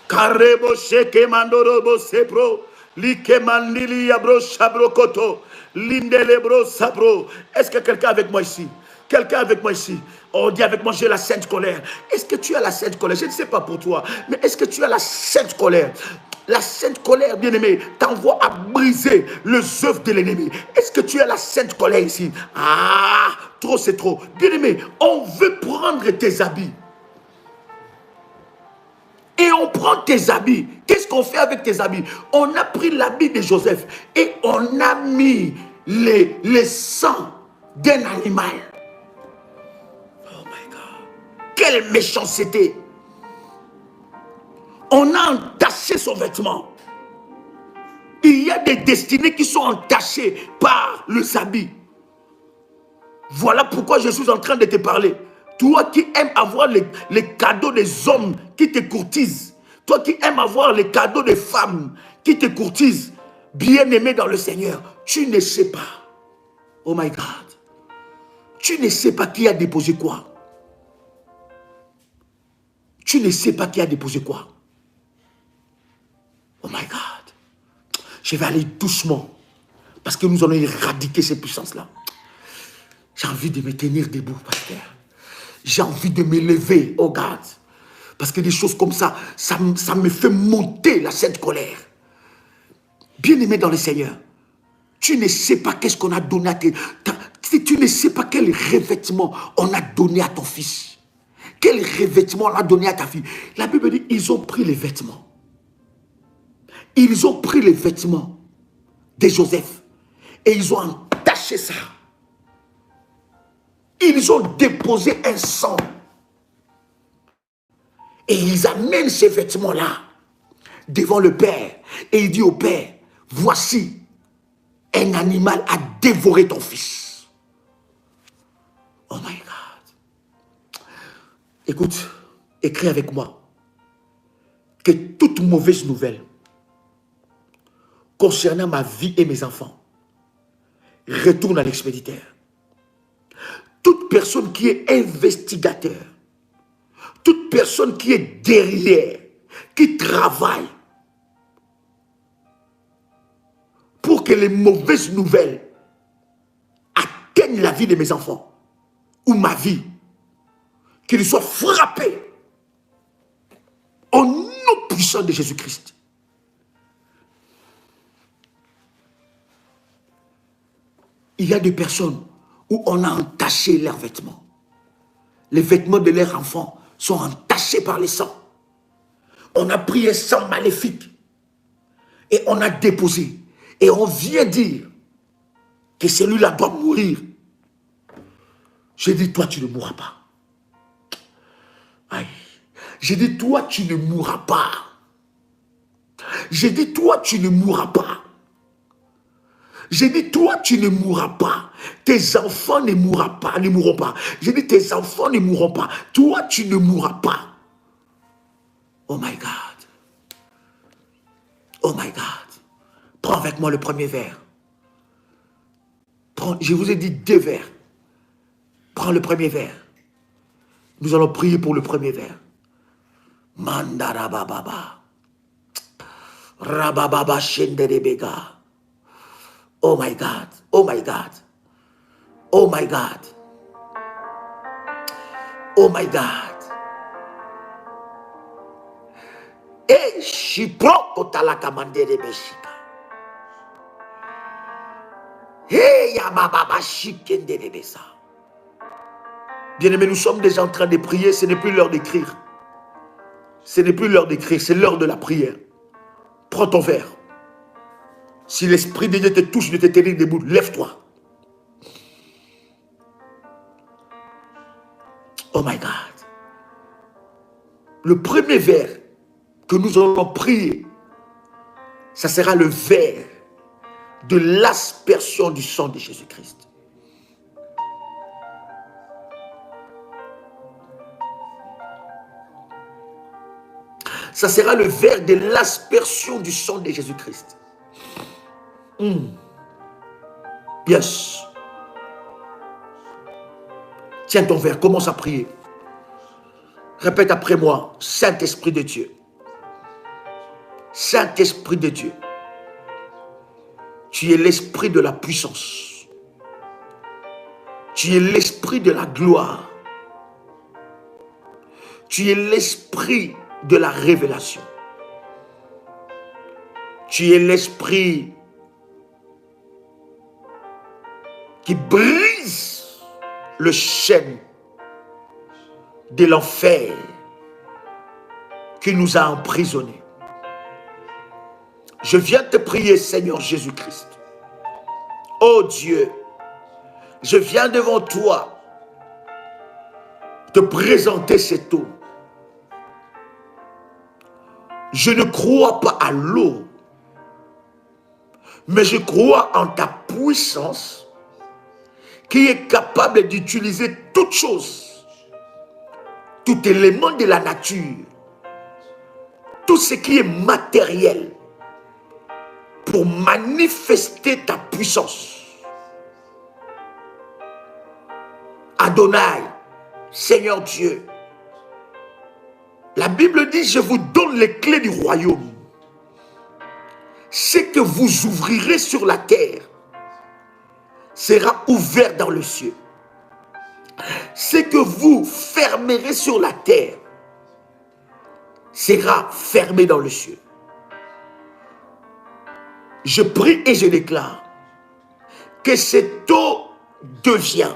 Karebo sheke mandorobo sepro, like mandili abro chabro koto, lindelebro sabro. Est-ce que quelqu'un avec moi ici? Quelqu'un avec moi ici? Oh, dis avec moi, j'ai la sainte colère. Est-ce que tu as la sainte colère? Je ne sais pas pour toi, mais est-ce que tu as la sainte colère? La sainte colère, bien-aimé, t'envoie à briser les œuvres de l'ennemi. Est-ce que tu as la sainte colère ici? Ah, trop c'est trop. Bien-aimé, on veut prendre tes habits. Et on prend tes habits. Qu'est-ce qu'on fait avec tes habits? On a pris l'habit de Joseph et on a mis les sangs d'un animal. Oh my God. Quelle méchanceté. On a entaché son vêtement. Il y a des destinées qui sont entachées par les habits. Voilà pourquoi je suis en train de te parler. Toi qui aimes avoir les cadeaux des hommes qui te courtisent. Toi qui aimes avoir les cadeaux des femmes qui te courtisent. Bien-aimé dans le Seigneur, tu ne sais pas. Oh my God. Tu ne sais pas qui a déposé quoi. Tu ne sais pas qui a déposé quoi. Oh my God. Je vais aller doucement. Parce que nous allons éradiquer ces puissances-là. J'ai envie de me tenir debout, pasteur. J'ai envie de me lever, oh God. Parce que des choses comme ça, ça me fait monter la sainte colère. Bien-aimé dans le Seigneur, tu ne sais pas qu'est-ce qu'on a donné à tu ne sais pas quel revêtement on a donné à ton fils. Quel revêtement on a donné à ta fille. La Bible dit, ils ont pris les vêtements. Ils ont pris les vêtements de Joseph et ils ont entaché ça. Ils ont déposé un sang. Et ils amènent ces vêtements-là devant le Père. Et il dit au Père, voici, un animal a dévoré ton fils. Oh my God. Écoute, écris avec moi que toute mauvaise nouvelle concernant ma vie et mes enfants retourne à l'expéditeur. toute personne qui est investigateur, toute personne qui est derrière, qui travaille pour que les mauvaises nouvelles atteignent la vie de mes enfants ou ma vie, qu'ils soient frappés au nom puissant de Jésus-Christ. Il y a des personnes où on a entaché leurs vêtements. Les vêtements de leurs enfants sont entachés par le sang. On a pris un sang maléfique et on a déposé. Et on vient dire que celui-là doit mourir. J'ai dit, toi, tu ne mourras pas. Aïe. J'ai dit, toi, tu ne mourras pas. J'ai dit, toi, tu ne mourras pas. J'ai dit, toi, tu ne mourras pas. Tes enfants ne mourront pas, ne mourront pas. J'ai dit, tes enfants ne mourront pas. Toi, tu ne mourras pas. Oh my God. Oh my God. Prends avec moi le premier verre. Je vous ai dit 2 verres. Prends le premier verre. Nous allons prier pour le premier verre. Mandarababa. Rabababa shenderebega. Oh my God. Oh my God. Oh my God. Oh my God. Et shipro kotalaka mandere beshika. Hey yababa shikendere besa. Bien-aimés, nous sommes déjà en train de prier, ce n'est plus l'heure d'écrire. Ce n'est plus l'heure d'écrire, c'est l'heure de la prière. Prends ton verre. Si l'Esprit de Dieu te touche de te tenir debout, lève-toi. Oh my God. Le premier verre que nous allons prier, ça sera le verre de l'aspersion du sang de Jésus-Christ. Ça sera le verre de l'aspersion du sang de Jésus-Christ. Yes. Tiens ton verre, commence à prier. Répète après moi, Saint-Esprit de Dieu. Saint-Esprit de Dieu. Tu es l'esprit de la puissance. Tu es l'esprit de la gloire. Tu es l'esprit de la révélation. Tu es l'esprit qui brise le chêne de l'enfer qui nous a emprisonnés. Je viens te prier, Seigneur Jésus-Christ. Oh Dieu, je viens devant toi te présenter cette eau. Je ne crois pas à l'eau, mais je crois en ta puissance qui est capable d'utiliser toutes choses, tout élément de la nature, tout ce qui est matériel pour manifester ta puissance. Adonai, Seigneur Dieu, la Bible dit, je vous donne les clés du royaume. Ce que vous ouvrirez sur la terre sera ouvert dans le ciel. Ce que vous fermerez sur la terre sera fermé dans le ciel. Je prie et je déclare que cette eau devient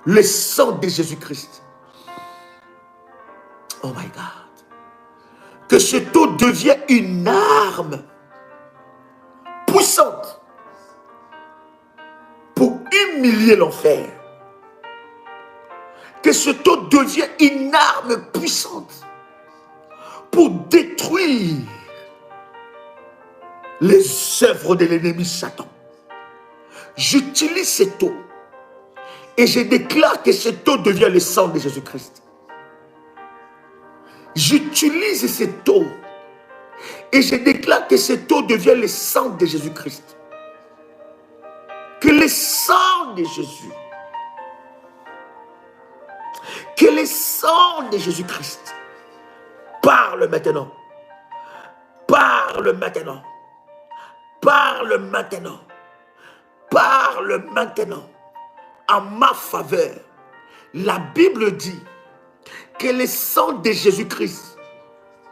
le sang de Jésus-Christ. Oh my God. Que cette eau devienne une arme puissante pour humilier l'enfer. Que cette eau devienne une arme puissante pour détruire les œuvres de l'ennemi Satan. J'utilise cette eau et je déclare que cette eau devient le sang de Jésus-Christ. J'utilise cette eau et je déclare que cette eau devient le sang de Jésus-Christ. Que le sang de Jésus Que le sang de Jésus-Christ parle maintenant. Parle maintenant. Parle maintenant. Parle maintenant en ma faveur. La Bible dit que le sang de Jésus-Christ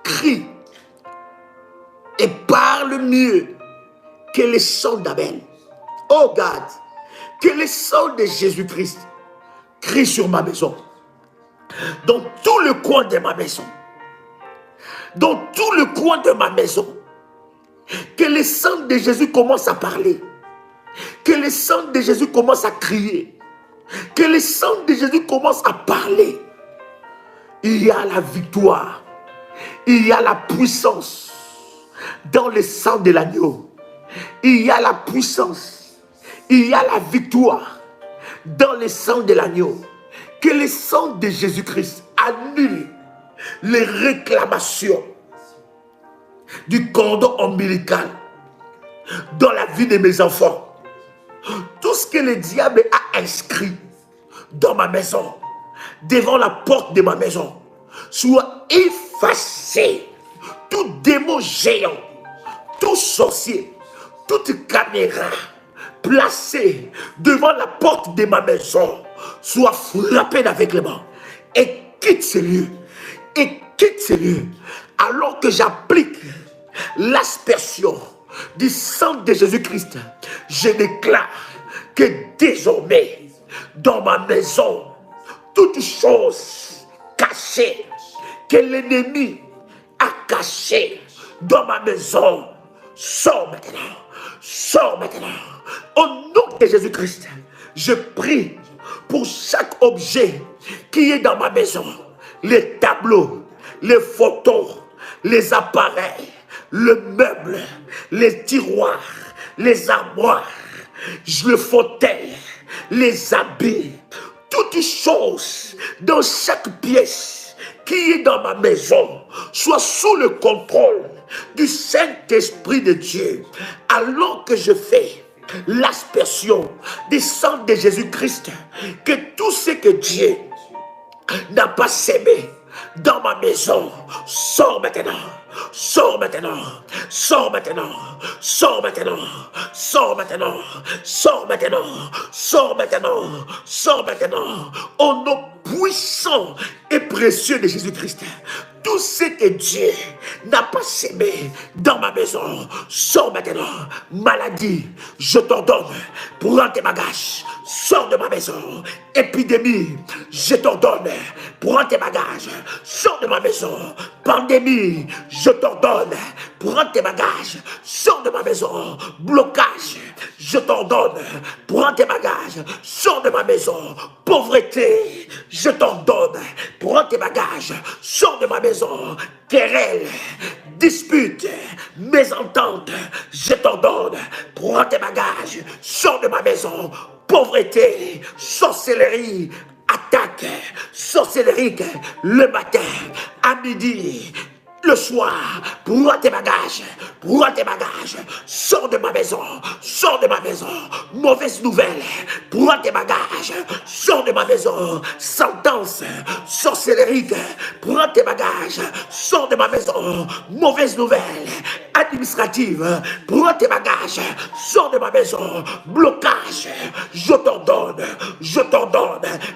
crie et parle mieux que le sang d'Abel. Oh God, que le sang de Jésus-Christ crie sur ma maison, dans tout le coin de ma maison, dans tout le coin de ma maison, que le sang de Jésus commence à parler, que le sang de Jésus commence à crier, que le sang de Jésus commence à parler. Il y a la victoire, il y a la puissance dans le sang de l'agneau. Il y a la puissance, il y a la victoire dans le sang de l'agneau. Que le sang de Jésus-Christ annule les réclamations du cordon ombilical dans la vie de mes enfants. Tout ce que le diable a inscrit dans ma maison, devant la porte de ma maison, soit effacé. Tout démon géant, tout sorcier, toute caméra placée devant la porte de ma maison, soit frappé d'aveuglement et quitte ce lieu. Et quitte ce lieu. Alors que j'applique l'aspersion du sang de Jésus-Christ, je déclare que désormais, dans ma maison, toute chose cachée que l'ennemi a cachée dans ma maison, sort maintenant. Sors maintenant. Au nom de Jésus-Christ, je prie pour chaque objet qui est dans ma maison. Les tableaux, les photos, les appareils, le meuble, les tiroirs, les armoires, le fauteuil, les habits, toutes choses dans chaque pièce qui est dans ma maison, soit sous le contrôle du Saint-Esprit de Dieu, alors que je fais l'aspersion du sang de Jésus-Christ, que tout ce que Dieu n'a pas sémé dans ma maison, sors maintenant, sors maintenant, sors maintenant, sors maintenant, sors maintenant, sors maintenant, sors maintenant, sors maintenant, au nom puissant et précieux de Jésus-Christ. Tout ce que Dieu n'a pas sémé dans ma maison, sors maintenant. Maladie, je t'ordonne, prends tes bagages, sors de ma maison. Épidémie, je t'ordonne, prends tes bagages, sors de ma maison. Pandémie, je t'ordonne, prends tes bagages, sors de ma maison. Blocage, je t'ordonne, prends tes bagages, sors de ma maison. Pauvreté, je t'ordonne, prends tes bagages, sors de ma maison. Querelle, dispute, mésentente, je t'ordonne, prends tes bagages, sors de ma maison. Pauvreté, sorcellerie, attaque, sorcellerie, le matin, à midi, le soir, prends tes bagages, sors de ma maison, sors de ma maison. Mauvaise nouvelle, prends tes bagages, sors de ma maison. Sentence, sorcellerie, prends tes bagages, sors de ma maison. Mauvaise nouvelle, administrative, prends tes bagages, sors de ma maison. Blocage, je t'ordonne,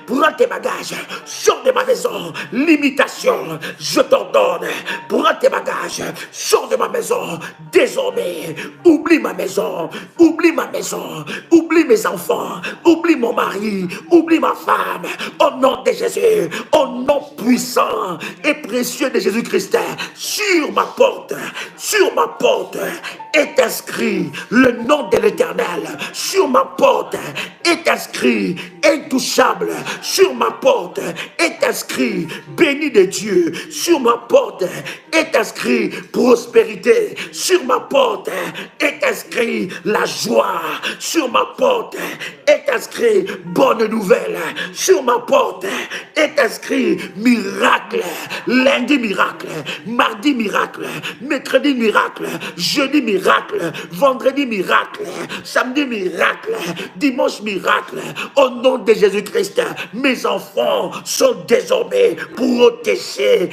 prends tes bagages, sors de ma maison. Limitation, je t'ordonne, prends tes bagages, sors de ma maison. Désormais, oublie ma maison, oublie mes enfants, oublie mon mari, oublie ma femme. Au nom de Jésus, au nom puissant et précieux de Jésus-Christ, sur ma porte est inscrit le nom de l'Éternel. Sur ma porte est inscrit intouchable. Sur ma porte est inscrit béni de Dieu. Sur ma porte est inscrit prospérité. Sur ma porte est inscrit la joie. Sur ma porte est inscrit bonne nouvelle. Sur ma porte est inscrit miracle. Lundi miracle, mardi miracle, mercredi miracle, jeudi miracle, miracle, vendredi miracle, samedi miracle, dimanche miracle. Au nom de Jésus-Christ, mes enfants sont désormais protégés.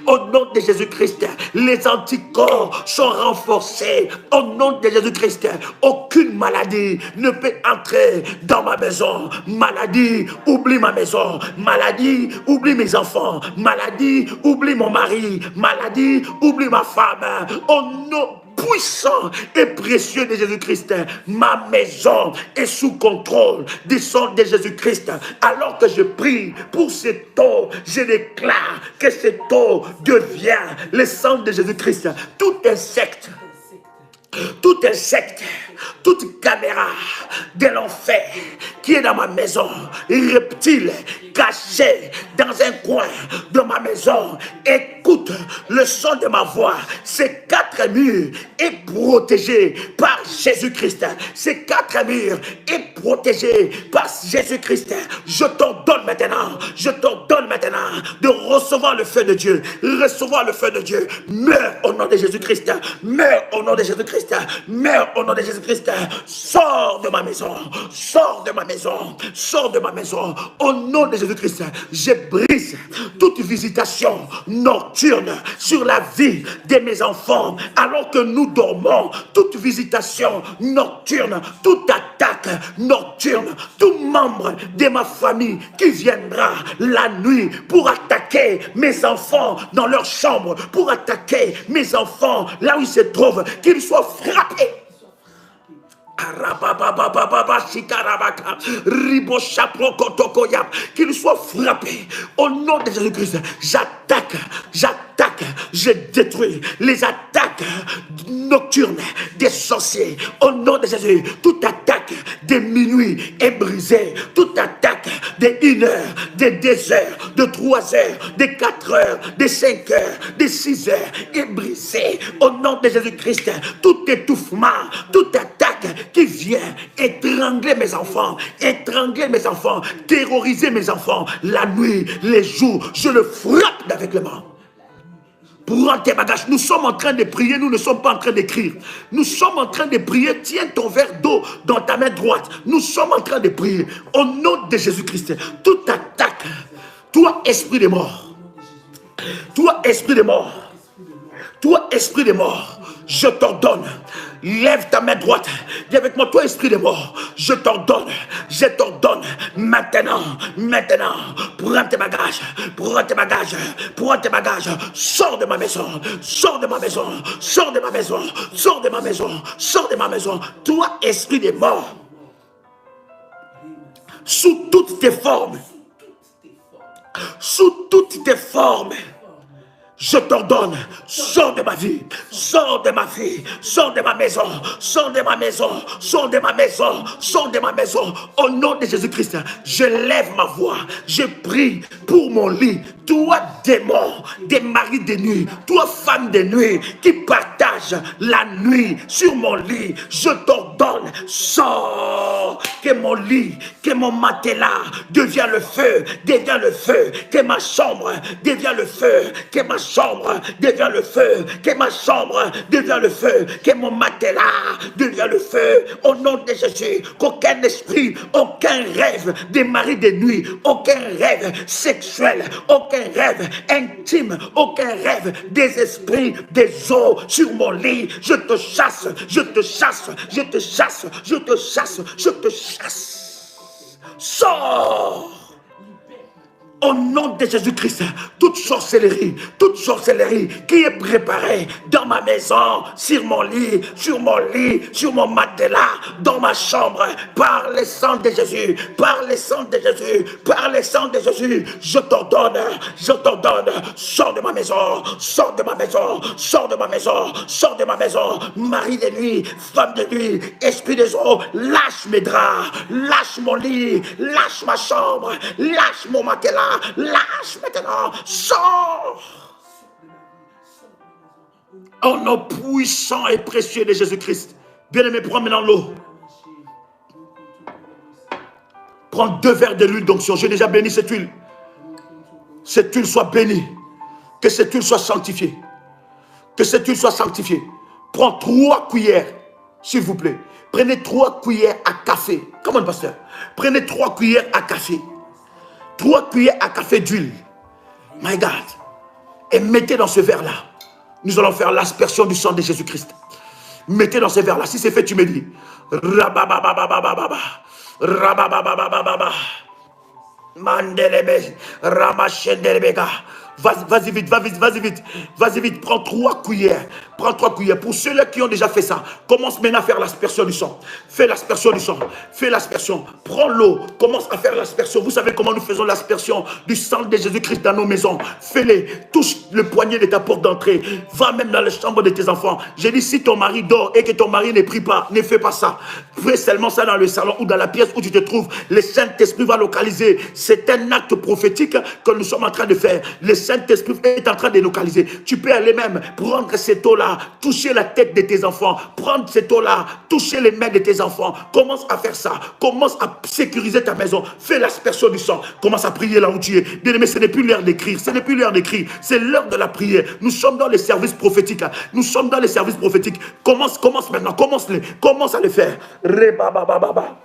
Au nom de Jésus-Christ, les anticorps sont renforcés. Au nom de Jésus-Christ, aucune maladie ne peut entrer dans ma maison. Maladie, oublie ma maison. Maladie, oublie mes enfants. Maladie, oublie mon mari. Maladie, oublie ma femme. Au nom puissant et précieux de Jésus-Christ, ma maison est sous contrôle du sang de Jésus-Christ. Alors que je prie pour cette eau, je déclare que cette eau devient le sang de Jésus-Christ. Tout insecte, toute caméra de l'enfer qui est dans ma maison, reptile caché dans un coin de ma maison, écoute le son de ma voix. Ces 4 murs est protégé par Jésus-Christ. Ces 4 murs est protégé par Jésus-Christ. Je t'ordonne maintenant de recevoir le feu de Dieu. Recevoir le feu de Dieu. Meurs au nom de Jésus-Christ. Meurs au nom de Jésus-Christ. Meurs au nom de Jésus-Christ. Sors de ma maison. Sors de ma maison. Sors de ma maison. Au nom de Jésus-Christ, je brise toute visitation nocturne sur la vie de mes enfants alors que nous dormons. Toute visitation nocturne, toute attaque nocturne, tout membre de ma famille qui viendra la nuit pour attaquer mes enfants dans leur chambre, pour attaquer mes enfants là où ils se trouvent, qu'ils soient frappés. Qu'il soit frappé au nom de Jésus-Christ. J'attaque, je détruis les attaques nocturnes des sorciers au nom de Jésus. Toute attaque de minuit est brisée. Toute attaque de 1 heure, de 2 heures, de 3 heures, de 4 heures, de 5 heures, de 6 heures est brisée au nom de Jésus-Christ. Tout étouffement, toute attaque qui vient étrangler mes enfants, terroriser mes enfants, la nuit, les jours, je le frappe d'aveuglement. Prends tes bagages. Nous sommes en train de prier, nous ne sommes pas en train d'écrire. Nous sommes en train de prier. Tiens ton verre d'eau dans ta main droite. Nous sommes en train de prier. Au nom de Jésus-Christ, toute attaque, toi esprit de mort, toi esprit de mort, je t'ordonne, lève ta main droite, dis avec moi, toi esprit de mort, je t'ordonne, maintenant, prends tes bagages, sors de ma maison, toi esprit de mort, sous toutes tes formes, je t'ordonne, sors de ma vie, sors de ma maison, au nom de Jésus-Christ, je lève ma voix, je prie pour mon lit, toi démon, des maris de nuit, toi femme de nuit, qui partage la nuit sur mon lit, je t'ordonne, sors, que mon lit, que mon matelas devient le feu, que ma chambre devient le feu, que ma chambre devient le feu, que ma chambre devient le feu, que mon matelas devient le feu, au nom de Jésus, qu'aucun esprit, aucun rêve des maris de nuit, aucun rêve sexuel, aucun rêve intime, aucun rêve des esprits, des eaux sur mon lit, je te chasse. Sors! Au nom de Jésus-Christ, toute sorcellerie qui est préparée dans ma maison, sur mon lit, sur mon matelas, dans ma chambre, par le sang de Jésus, je t'ordonne, sors de ma maison, mari de nuit, femme de nuit, esprit des eaux, lâche mes draps, lâche mon lit, lâche ma chambre, lâche mon matelas, lâche maintenant, sors. Au nom puissant et précieux de Jésus-Christ. Bien-aimé, prends maintenant l'eau. Prends 2 verres de l'huile d'onction. J'ai déjà béni cette huile. Cette huile soit bénie. Que cette huile soit sanctifiée. Prends 3 cuillères, s'il vous plaît. Prenez 3 cuillères à café. Comment, pasteur? Prenez 3 cuillères à café. 3 cuillères à café d'huile. My God. Et mettez dans ce verre-là. Nous allons faire l'aspersion du sang de Jésus-Christ. Mettez dans ce verre-là. Si c'est fait, tu me dis. Rababababababa. Rababababababa. Mandelebe. Ramachendelebega. Vas-y vite, vas-y vite, prends 3 cuillères, Pour ceux-là qui ont déjà fait ça, commence maintenant à faire l'aspersion du sang. Fais l'aspersion du sang, fais l'aspersion, prends l'eau, commence à faire l'aspersion. Vous savez comment nous faisons l'aspersion du sang de Jésus-Christ dans nos maisons. Fais-les, touche le poignet de ta porte d'entrée, va même dans les chambres de tes enfants. J'ai dit, si ton mari dort et que ton mari ne prie pas, ne fais pas ça. Fais seulement ça dans le salon ou dans la pièce où tu te trouves. Le Saint-Esprit va localiser. C'est un acte prophétique que nous sommes en train de faire. Le Saint-Esprit est en train de localiser. Tu peux aller même prendre cette eau-là, toucher la tête de tes enfants, prendre cette eau-là, toucher les mains de tes enfants. Commence à faire ça. Commence à sécuriser ta maison. Fais l'aspersion du sang. Commence à prier là où tu es. Bien-aimé, ce n'est plus l'heure d'écrire. Ce n'est plus l'heure d'écrire. C'est l'heure de la prière. Nous sommes dans les services prophétiques. Nous sommes dans les services prophétiques. Commence maintenant. Commence à le faire. Rebabababa.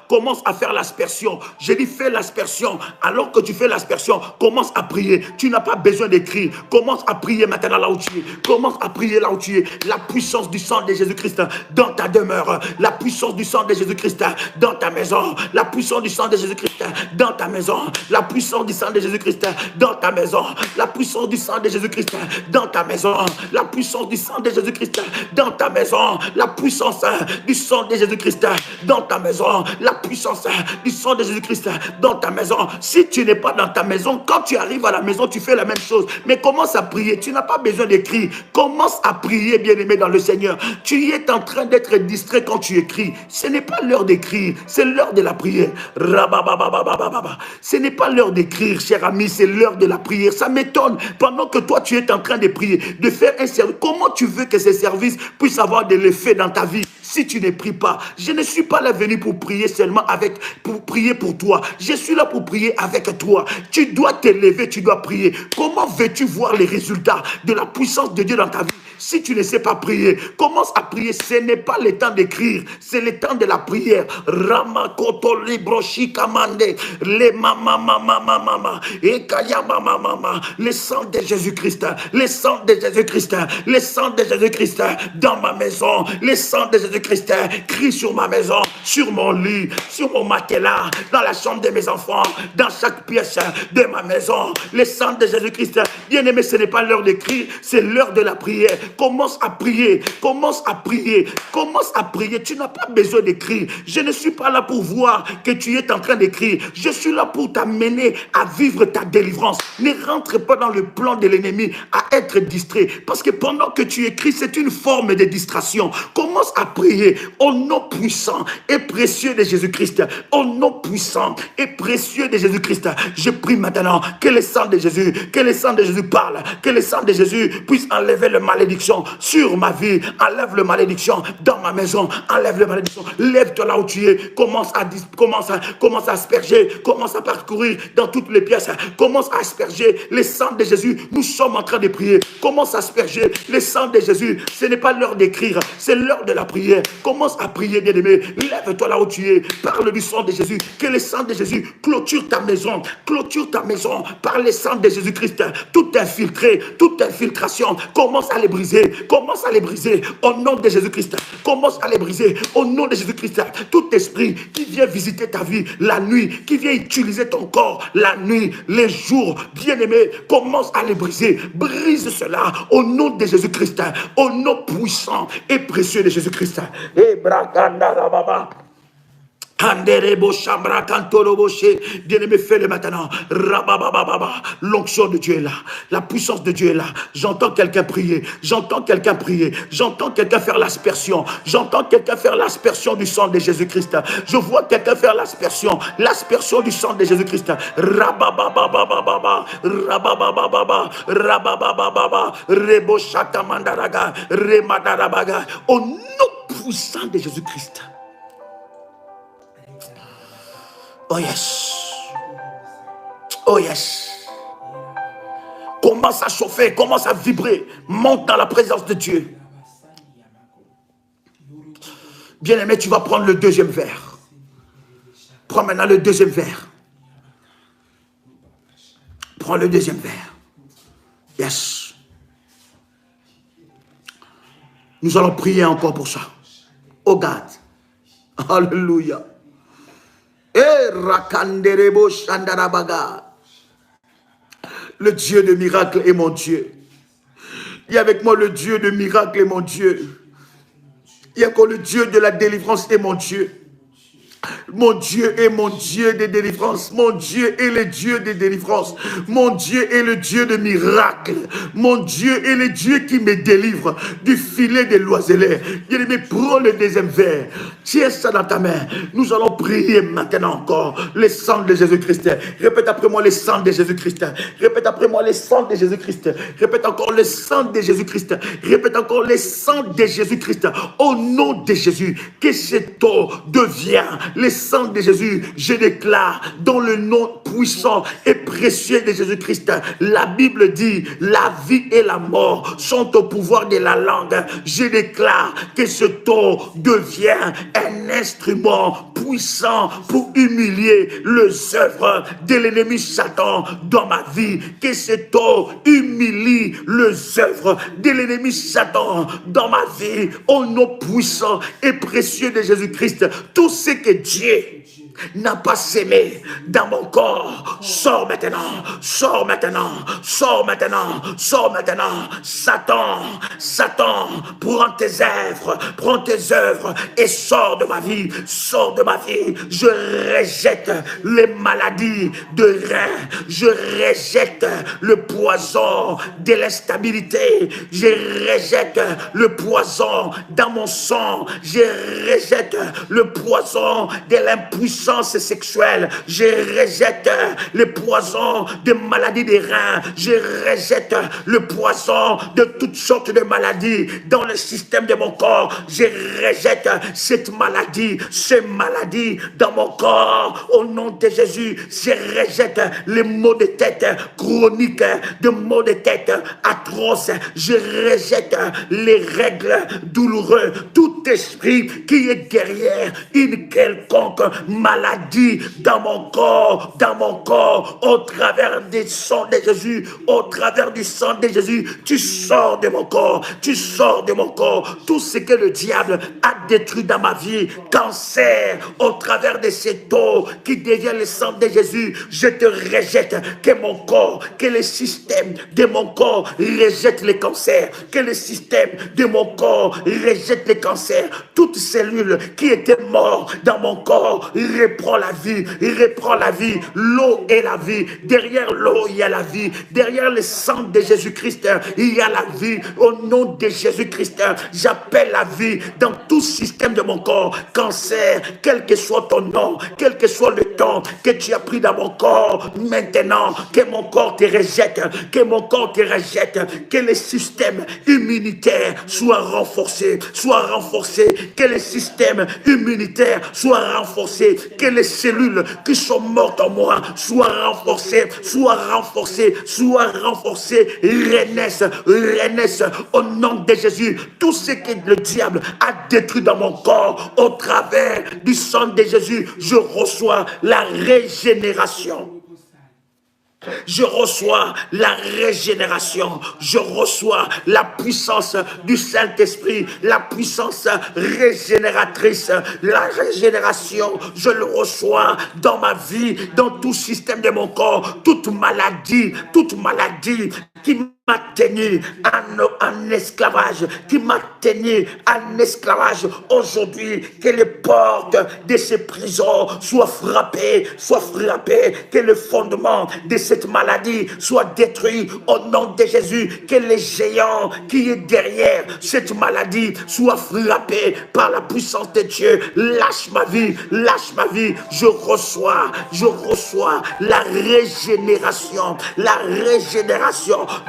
Commence à faire l'aspersion. J'ai dit fais l'aspersion. Alors que tu fais l'aspersion, commence à prier. Tu n'as pas besoin d'écrire. Commence à prier maintenant là où tu es. Commence à prier là où tu es. La puissance du sang de Jésus-Christ dans ta demeure. La puissance du sang de Jésus-Christ dans ta maison. La puissance du sang de Jésus-Christ dans ta maison. La puissance du sang de Jésus-Christ dans ta maison. La puissance du sang de Jésus-Christ dans ta maison. La puissance du sang de Jésus-Christ dans ta maison. La puissance du sang de Jésus-Christ dans ta maison. La puissance du sang de Jésus-Christ dans ta maison. Si tu n'es pas dans ta maison, quand tu arrives à la maison, tu fais la même chose. Mais commence à prier. Tu n'as pas besoin d'écrire. Commence à prier, bien-aimé dans le Seigneur. Tu es en train d'être distrait quand tu écris. Ce n'est pas l'heure d'écrire. C'est l'heure de la prière. Ce n'est pas l'heure d'écrire, cher ami. C'est l'heure de la prière. Ça m'étonne. Pendant que toi, tu es en train de prier, de faire un service. Comment tu veux que ces services puissent avoir de l'effet dans ta vie? Si tu ne pries pas, je ne suis pas là venu pour prier seulement pour prier pour toi. Je suis là pour prier avec toi. Tu dois te lever, tu dois prier. Comment veux-tu voir les résultats de la puissance de Dieu dans ta vie? Si tu ne sais pas prier, commence à prier. Ce n'est pas le temps d'écrire, c'est le temps de la prière. Ramakoto libroshi kamande, le mama, et kaya mama, le sang de Jésus-Christ, le sang de Jésus-Christ, le sang de Jésus-Christ dans ma maison, le sang de Jésus-Christ crie sur ma maison, sur mon lit, sur mon matelas, dans la chambre de mes enfants, dans chaque pièce de ma maison, le sang de Jésus-Christ. Bien-aimé, ce n'est pas l'heure d'écrire, c'est l'heure de la prière. Commence à prier, commence à prier, commence à prier. Tu n'as pas besoin d'écrire. Je ne suis pas là pour voir que tu es en train d'écrire. Je suis là pour t'amener à vivre ta délivrance. Ne rentre pas dans le plan de l'ennemi à être distrait. Parce que pendant que tu écris, c'est une forme de distraction. Commence à prier au nom puissant et précieux de Jésus-Christ. Au nom puissant et précieux de Jésus-Christ. Je prie maintenant que le sang de Jésus, parle, que le sang de Jésus puisse enlever la malédiction sur ma vie, enlève la malédiction dans ma maison, enlève la malédiction. Lève-toi là où tu es, commence à asperger, commence à parcourir dans toutes les pièces, commence à asperger le sang de Jésus. Nous sommes en train de prier, commence à asperger le sang de Jésus. Ce n'est pas l'heure d'écrire, c'est l'heure de la prière. Commence à prier, bien-aimé. Lève-toi là où tu es, parle du sang de Jésus, que le sang de Jésus clôture ta maison par le sang de Jésus-Christ. Tout infiltré, toute infiltration, commence à les briser, au nom de Jésus-Christ. Commence à les briser au nom de Jésus-Christ. Tout esprit qui vient visiter ta vie la nuit, qui vient utiliser ton corps la nuit, les jours, bien-aimé, commence à les briser. Brise cela au nom de Jésus-Christ, au nom puissant et précieux de Jésus-Christ. Bien-aimé, fais-le maintenant. L'onction de Dieu est là. La puissance de Dieu est là. J'entends quelqu'un prier. J'entends quelqu'un faire l'aspersion. J'entends quelqu'un faire l'aspersion du sang de Jésus-Christ. Je vois quelqu'un faire l'aspersion du sang de Jésus-Christ. Au nom puissant de Jésus-Christ. Oh yes. commence à chauffer, commence à vibrer. Monte dans la présence de Dieu. Bien-aimé, tu vas prendre le deuxième verre. Prends maintenant le deuxième verre. Prends le deuxième verre. Yes. Nous allons prier encore pour ça. Oh God. Alléluia. Le Dieu de miracles est mon Dieu. Il y a avec moi le Dieu de miracles est mon Dieu. Il y a encore le Dieu de la délivrance est mon Dieu. Mon Dieu est mon Dieu de délivrance. Mon Dieu est le Dieu de délivrance. Mon Dieu est le Dieu de miracles. Mon Dieu est le Dieu qui me délivre du filet des l'oiseleur. Bien-aimé, prends le deuxième verre. Tiens ça dans ta main. Nous allons prier maintenant encore le sang de Jésus-Christ. Répète après moi le sang de Jésus-Christ. Répète après moi le sang de Jésus-Christ. Répète encore le sang de Jésus-Christ. Répète encore le sang de Jésus-Christ. Au nom de Jésus, que cette eau devient le sang de Jésus, je déclare dans le nom puissant et précieux de Jésus-Christ. La Bible dit, la vie et la mort sont au pouvoir de la langue. Je déclare que ce eau devient un instrument puissant pour humilier les œuvres de l'ennemi Satan dans ma vie. Que cette eau humilie les œuvres de l'ennemi Satan dans ma vie. Au nom puissant et précieux de Jésus-Christ, tout ce que Dieu n'a pas sémé dans mon corps, sors maintenant, sors maintenant, sors maintenant, sors maintenant. Satan, Satan, prends tes œuvres et sors de ma vie, sors de ma vie. Je rejette les maladies de reins, je rejette le poison de l'instabilité, je rejette le poison dans mon sang, je rejette le poison de l'impuissance sexuelle, je rejette le poison de maladies des reins, je rejette le poison de toutes sortes de maladies dans le système de mon corps, je rejette cette maladie, ces maladies dans mon corps, au nom de Jésus, je rejette les maux de tête chroniques, de maux de tête atroces, je rejette les règles douloureuses, tout esprit qui est derrière une quelconque maladie dans mon corps, au travers du sang de Jésus, au travers du sang de Jésus, tu sors de mon corps, tu sors de mon corps, tout ce que le diable a détruit dans ma vie, cancer, au travers de cette eau qui devient le sang de Jésus, je te rejette, que mon corps, que le système de mon corps rejette les cancers, que le système de mon corps rejette les cancers, toute cellule qui était morte dans mon corps reprend la vie, reprend la vie. L'eau est la vie, derrière l'eau il y a la vie, derrière le sang de Jésus-Christ il y a la vie. Au nom de Jésus-Christ, j'appelle la vie dans tout système de mon corps. Cancer, quel que soit ton nom, quel que soit le temps que tu as pris dans mon corps, maintenant que mon corps te rejette, que mon corps te rejette, que le système immunitaire soit renforcé, que le système immunitaire soit renforcé, que les cellules qui sont mortes en moi soient renforcées, renaissent au nom de Jésus. Tout ce que le diable a détruit dans mon corps, au travers du sang de Jésus, je reçois la régénération. Je reçois la régénération, je reçois la puissance du Saint-Esprit, la puissance régénératrice, la régénération, je le reçois dans ma vie, dans tout système de mon corps, toute maladie qui m'a tenu en esclavage, qui m'a tenu en esclavage aujourd'hui, que les portes de ces prisons soient frappées, que le fondement de cette maladie soit détruit au nom de Jésus, que les géants qui est derrière cette maladie soient frappés par la puissance de Dieu. Lâche ma vie, je reçois la régénération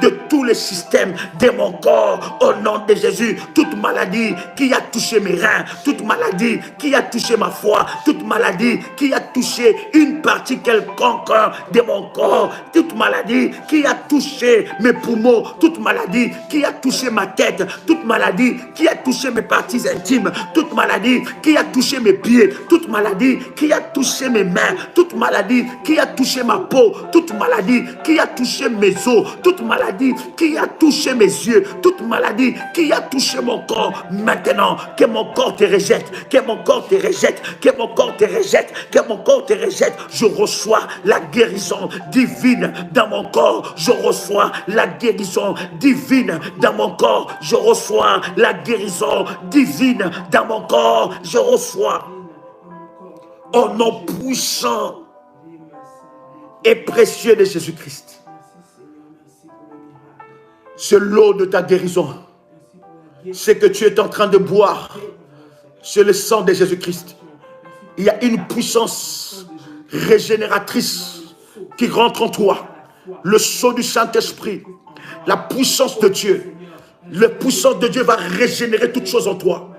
de tous les systèmes de mon corps, au nom de Jésus. Toute maladie qui a touché mes reins, toute maladie qui a touché ma foi, toute maladie qui a touché une partie quelconque de mon corps, toute maladie qui a touché mes poumons, toute maladie qui a touché ma tête, toute maladie qui a touché mes parties intimes, toute maladie qui a touché mes pieds, toute maladie qui a touché mes mains, toute maladie qui a touché ma peau, toute maladie qui a touché mes os, toute maladie qui a touché mes yeux, toute maladie qui a touché mon corps, maintenant que mon corps te rejette, que mon corps te rejette, que mon corps te rejette, que mon corps te rejette. Je reçois la guérison divine dans mon corps, je reçois la guérison divine dans mon corps, je reçois la guérison divine dans mon corps, je reçois au nom puissant et précieux de Jésus-Christ. C'est l'eau de ta guérison. Ce que tu es en train de boire, c'est le sang de Jésus-Christ. Il y a une puissance régénératrice qui rentre en toi. Le sceau du Saint-Esprit, la puissance de Dieu. La puissance de Dieu va régénérer toutes choses en toi.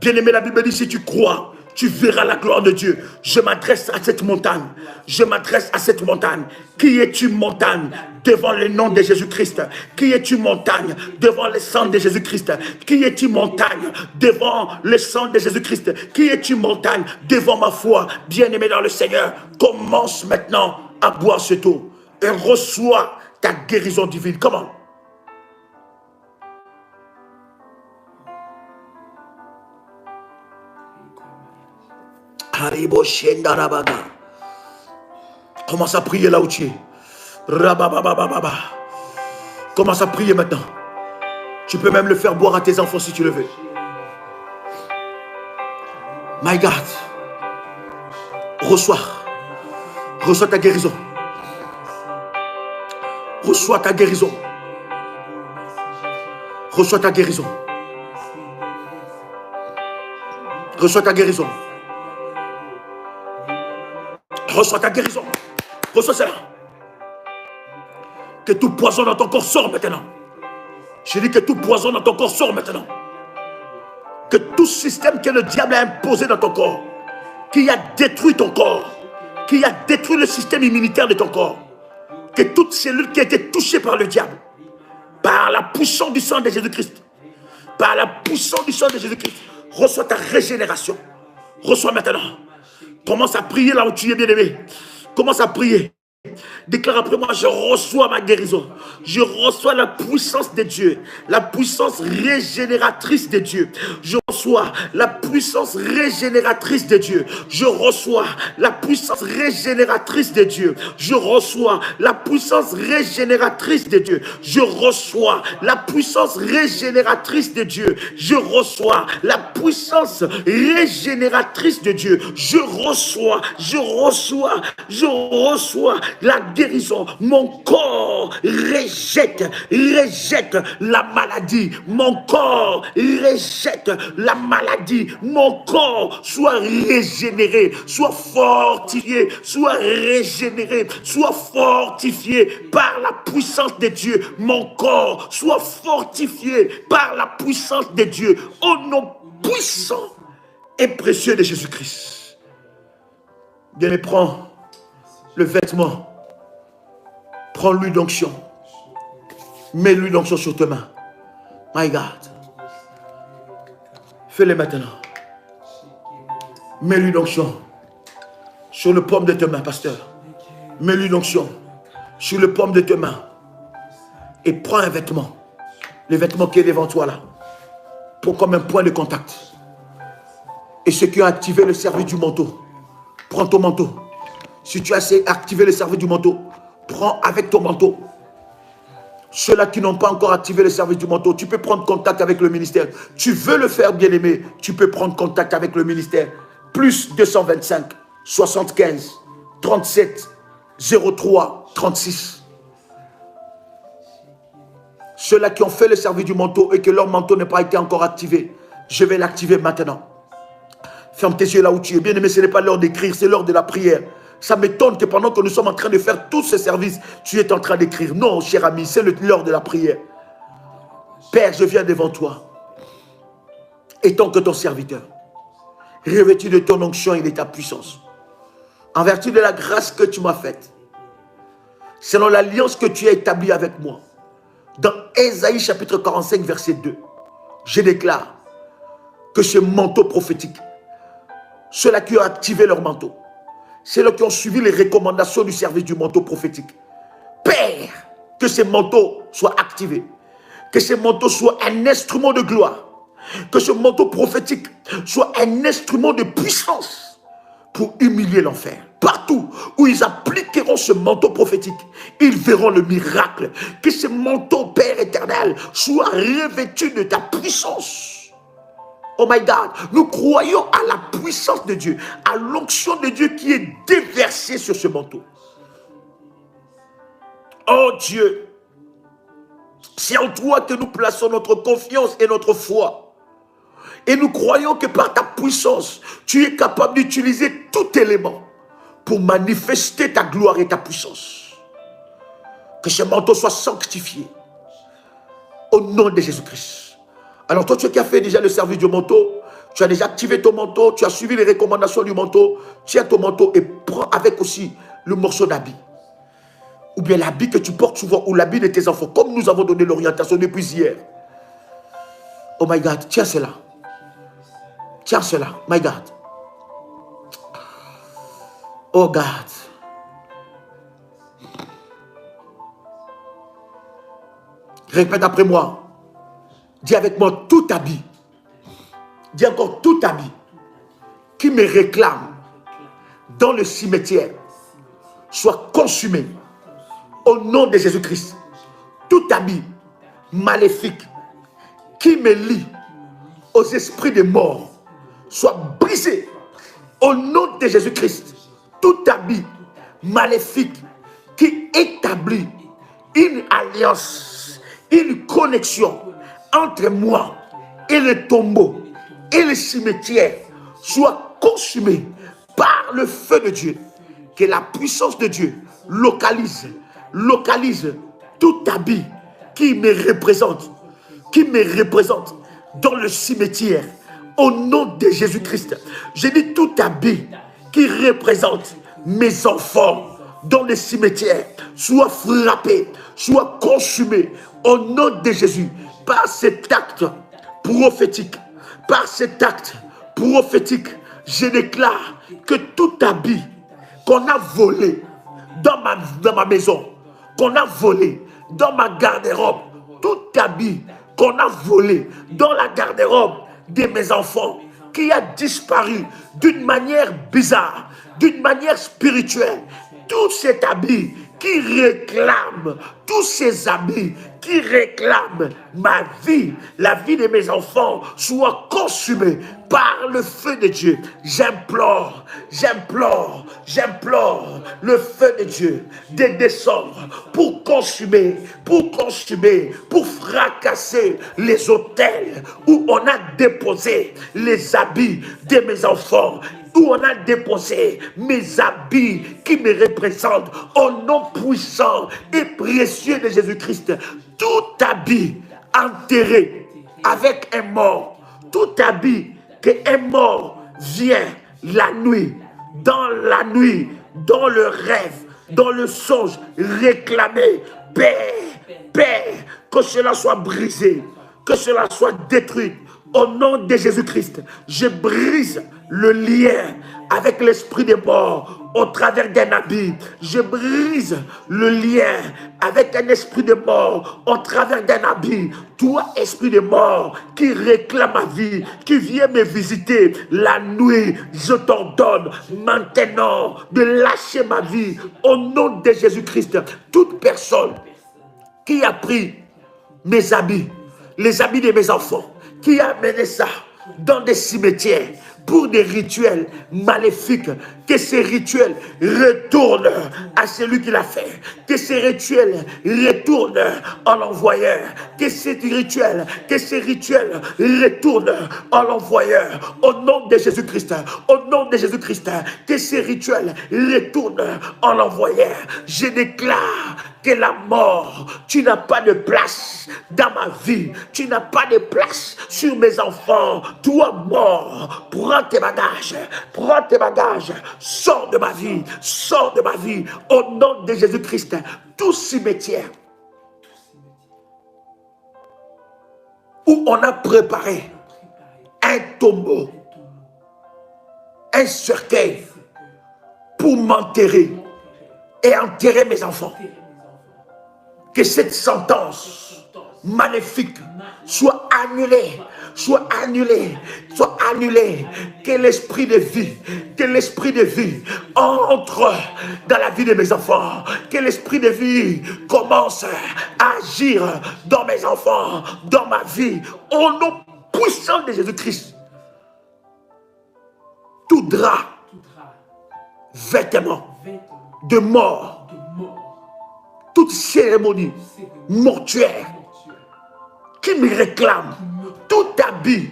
Bien-aimé, la Bible dit, si tu crois, tu verras la gloire de Dieu. Je m'adresse à cette montagne. Je m'adresse à cette montagne. Qui es-tu, montagne, devant le nom de Jésus-Christ? Qui es-tu, montagne, devant le sang de Jésus-Christ? Qui es-tu, montagne, devant le sang de Jésus-Christ? Qui es-tu, montagne, devant ma foi? Bien-aimé dans le Seigneur, commence maintenant à boire cette eau et reçois ta guérison divine. Comment? Commence à prier là où tu es. Commence à prier maintenant. Tu peux même le faire boire à tes enfants si tu le veux. My God. Reçois ta guérison. Reçois ta guérison. Reçois ta guérison. Reçois ta guérison. Reçois ta guérison. Reçois cela. Que tout poison dans ton corps sort maintenant. Je dis que tout poison dans ton corps sort maintenant. Que tout système que le diable a imposé dans ton corps, qui a détruit ton corps, qui a détruit le système immunitaire de ton corps, que toute cellule qui a été touchée par le diable, par la puissance du sang de Jésus-Christ, par la puissance du sang de Jésus-Christ, reçois ta régénération. Reçois maintenant. Commence à prier là où tu es, bien-aimé. Commence à prier. Déclare après moi, je reçois ma guérison. Je reçois la puissance de Dieu, la puissance régénératrice de Dieu. Je reçois la puissance régénératrice de Dieu. Je reçois la puissance régénératrice de Dieu. Je reçois la puissance régénératrice de Dieu. Je reçois la puissance régénératrice de Dieu. Je reçois la puissance régénératrice de Dieu. Je reçois la guérison. Mon corps rejette la maladie. Mon corps rejette la maladie. Mon corps soit régénéré, soit fortifié, soit régénéré, soit fortifié par la puissance de Dieu. Mon corps soit fortifié par la puissance de Dieu. Au nom puissant et précieux de Jésus-Christ. Bien-aimé, prends le vêtement. Prends l'huile d'onction. Mets l'huile d'onction sur tes mains. My God. Fais-le maintenant. Mets l'huile d'onction sur le paume de tes mains, pasteur. Mets l'huile d'onction sur le paume de tes mains. Et prends un vêtement. Le vêtement qui est devant toi là. Pour comme un point de contact. Et ceux qui ont activé le service du manteau. Prends ton manteau. Si tu as activé le service du manteau, prends avec ton manteau. Ceux-là qui n'ont pas encore activé le service du manteau, tu peux prendre contact avec le ministère. Tu veux le faire, bien-aimé, tu peux prendre contact avec le ministère. Plus 225 75 37 03 36. Ceux-là qui ont fait le service du manteau et que leur manteau n'a pas été encore activé, je vais l'activer maintenant. Ferme tes yeux là où tu es. Bien-aimé, ce n'est pas l'heure d'écrire, c'est l'heure de la prière. Ça m'étonne que pendant que nous sommes en train de faire tous ces services, tu es en train d'écrire. Non, cher ami, c'est l'heure de la prière. Père, je viens devant toi. Et tant que ton serviteur, revêtu de ton onction et de ta puissance, en vertu de la grâce que tu m'as faite, selon l'alliance que tu as établie avec moi, dans Ésaïe chapitre 45, verset 2, je déclare que ce manteau prophétique, ceux-là qui ont activé leur manteau, ceux-là qui ont suivi les recommandations du service du manteau prophétique, Père, que ces manteaux soient activés, que ces manteaux soient un instrument de gloire, que ce manteau prophétique soit un instrument de puissance pour humilier l'enfer. Partout où ils appliqueront ce manteau prophétique, ils verront le miracle. Que ce manteau, Père éternel, soit revêtu de ta puissance. Oh my God, nous croyons à la puissance de Dieu, à l'onction de Dieu qui est déversée sur ce manteau. Oh Dieu, c'est en toi que nous plaçons notre confiance et notre foi. Et nous croyons que par ta puissance, tu es capable d'utiliser tout élément pour manifester ta gloire et ta puissance. Que ce manteau soit sanctifié au nom de Jésus-Christ. Alors toi, tu qui as fait déjà le service du manteau, tu as déjà activé ton manteau, tu as suivi les recommandations du manteau, tiens ton manteau et prends avec aussi le morceau d'habit. Ou bien l'habit que tu portes souvent, ou l'habit de tes enfants, comme nous avons donné l'orientation depuis hier. Oh my God, tiens cela. Tiens cela, my God. Oh God. Répète après moi. Dis avec moi, tout habit. Dis encore, tout habit qui me réclame dans le cimetière soit consumé au nom de Jésus-Christ. Tout habit maléfique qui me lie aux esprits des morts soit brisé au nom de Jésus-Christ. Tout habit maléfique qui établit une alliance, une connexion entre moi et le tombeau et le cimetière soit consumé par le feu de Dieu. Que la puissance de Dieu localise tout habit qui me représente dans le cimetière. Au nom de Jésus-Christ, je dis tout habit qui représente mes enfants dans le cimetière soit frappé, soit consumé au nom de Jésus par cet acte prophétique. Par cet acte prophétique, je déclare que tout habit qu'on a volé dans ma maison, qu'on a volé dans ma garde-robe, tout habit qu'on a volé dans la garde-robe de mes enfants, qui a disparu d'une manière bizarre, d'une manière spirituelle, tout cet habit qui réclame, tous ces habits qui réclament ma vie, la vie de mes enfants, soit consumés par le feu de Dieu. J'implore le feu de Dieu de descendre pour consumer, pour fracasser les autels où on a déposé les habits de mes enfants, où on a déposé mes habits qui me représentent au nom puissant et précieux de Jésus-Christ. Tout habit enterré avec un mort, tout habit qu'un mort vient la nuit, dans le rêve, dans le songe, réclamer, Père, que cela soit brisé, que cela soit détruit. Au nom de Jésus-Christ, je brise le lien avec l'esprit des morts au travers d'un habit. Je brise le lien avec un esprit de mort au travers d'un habit. Toi, esprit de mort qui réclame ma vie, qui vient me visiter la nuit, je t'ordonne maintenant de lâcher ma vie au nom de Jésus-Christ. Toute personne qui a pris mes habits, les habits de mes enfants, qui a amené ça dans des cimetières pour des rituels maléfiques, Que ces rituels retournent à celui qui l'a fait. Que ces rituels retournent en l'envoyeur. Que ces rituels retournent en l'envoyeur. Au nom de Jésus-Christ. Au nom de Jésus-Christ. Que ces rituels retournent en l'envoyeur. Je déclare que la mort, tu n'as pas de place dans ma vie. Tu n'as pas de place sur mes enfants. Toi, mort, prends tes bagages. Prends tes bagages. Sors de ma vie. Sors de ma vie. Au nom de Jésus-Christ. Tout cimetière où on a préparé un tombeau, un cercueil pour m'enterrer et enterrer mes enfants. Que cette sentence maléfique soit annulée, soit annulée, soit annulée. Que l'esprit de vie entre dans la vie de mes enfants. Que l'esprit de vie commence à agir dans mes enfants, dans ma vie. Au nom puissant de Jésus-Christ. Tout drap, vêtement de mort, toute cérémonie mortuaire qui me réclame, tout habit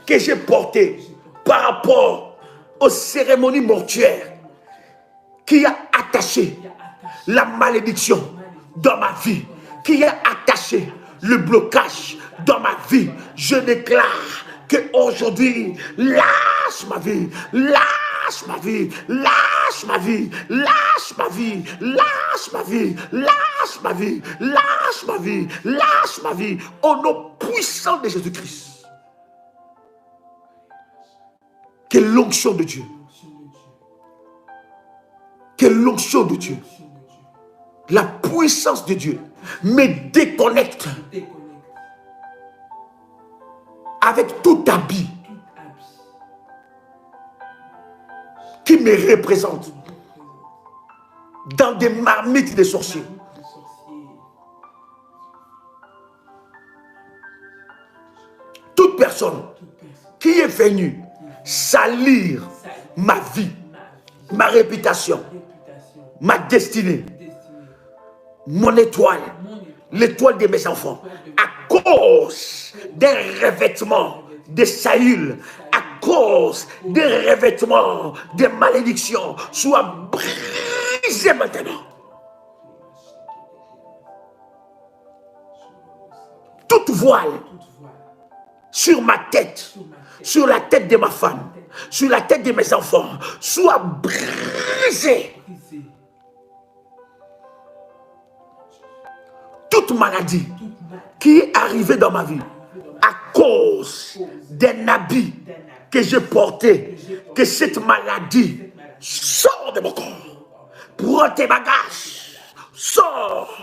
que j'ai porté par rapport aux cérémonies mortuaires qui a attaché la malédiction dans ma vie, qui a attaché le blocage dans ma vie. Je déclare qu'aujourd'hui, lâche ma vie, lâche ma vie, lâche ma vie, lâche ma vie, lâche ma vie, lâche ma vie, lâche ma vie, lâche ma vie, au nom puissant de Jésus-Christ. Que l'onction de Dieu, que l'onction de Dieu, la puissance de Dieu me déconnecte avec tout habit qui me représente dans des marmites de sorciers. Toute personne qui est venue salir ma vie, ma réputation, ma destinée, mon étoile, l'étoile de mes enfants, à cause d'un revêtement de Saül, à cause des revêtements de malédiction, soit brisé maintenant. Toute voile sur ma tête, sur la tête de ma femme, sur la tête de mes enfants, soit brisée. Toute maladie qui est arrivée dans ma vie à cause d'un habit que j'ai porté, que cette maladie sort de mon corps. Prends tes bagages, sors.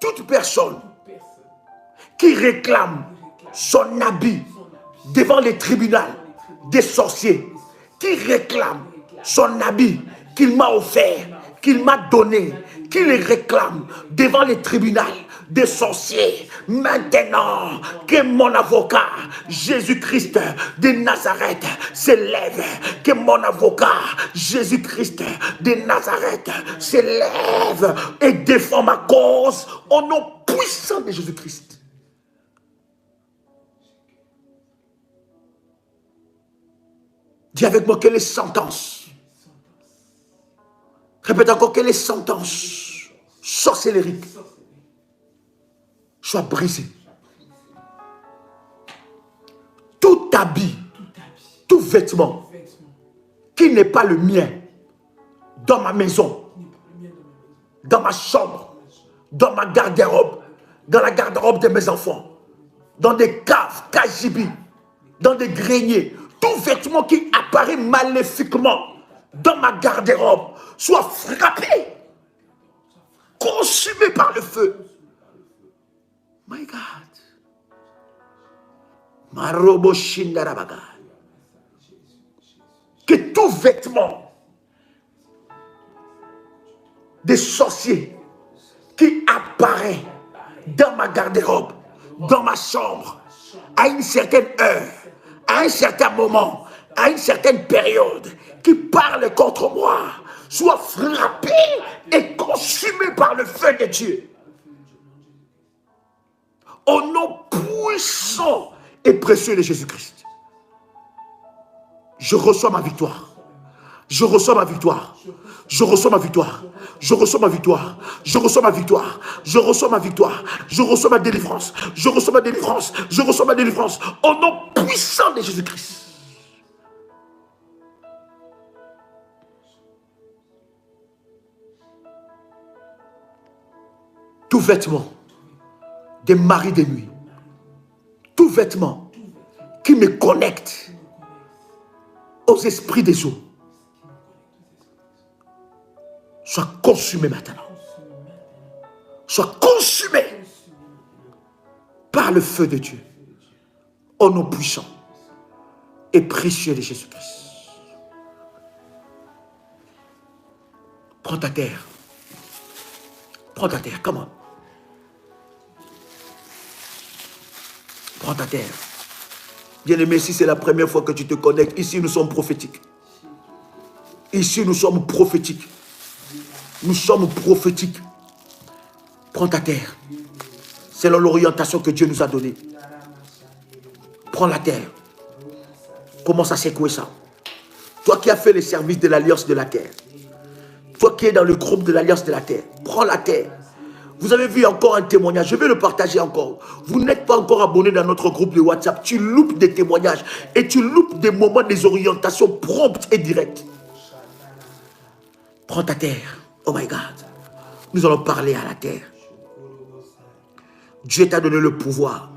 Toute personne qui réclame son habit devant les tribunaux des sorciers, qui réclame son habit qu'il m'a offert, qu'il m'a donné, qu'il réclame devant les tribunaux des sorciers, maintenant que mon avocat Jésus-Christ de Nazareth s'élève, que mon avocat Jésus-Christ de Nazareth s'élève et défend ma cause au nom puissant de Jésus-Christ. Dis avec moi, quelle est sentence? Répète encore, quelle est sentence sorcellérique soit brisée. Tout habit, tout vêtement qui n'est pas le mien, dans ma maison, dans ma chambre, dans ma garde-robe, dans la garde-robe de mes enfants, dans des caves, cagibi, dans des greniers, tout vêtement qui apparaît maléfiquement dans ma garde-robe, soit frappé, consumé par le feu. My God. Que tout vêtement des sorciers qui apparaît dans ma garde-robe, dans ma chambre, à une certaine heure, à un certain moment, à une certaine période, qui parle contre moi, soit frappé et consumé par le feu de Dieu. Au nom puissant et précieux de Jésus-Christ. Je reçois ma victoire. Je reçois ma victoire. Je reçois ma victoire. Je reçois ma victoire. Je reçois ma victoire. Je reçois ma victoire. Je reçois ma délivrance. Je reçois ma délivrance. Je reçois ma délivrance. Au nom puissant de Jésus-Christ. Tout vêtement des maris de nuit, tout vêtement qui me connecte aux esprits des eaux, soit consumé maintenant. Soit consumé par le feu de Dieu, au nom puissant et précieux de Jésus-Christ. Prends ta terre. Prends ta terre, comment? Prends ta terre. Bien-aimé, si c'est la première fois que tu te connectes, ici nous sommes prophétiques. Ici nous sommes prophétiques. Nous sommes prophétiques. Prends ta terre. C'est l'orientation que Dieu nous a donnée. Prends la terre. Commence à secouer ça. Toi qui as fait le service de l'Alliance de la terre. Toi qui es dans le groupe de l'Alliance de la terre. Prends la terre. Vous avez vu encore un témoignage, je vais le partager encore. Vous n'êtes pas encore abonné dans notre groupe de WhatsApp. Tu loupes des témoignages et tu loupes des moments, des orientations promptes et directes. Prends ta terre. Oh my God. Nous allons parler à la terre. Dieu t'a donné le pouvoir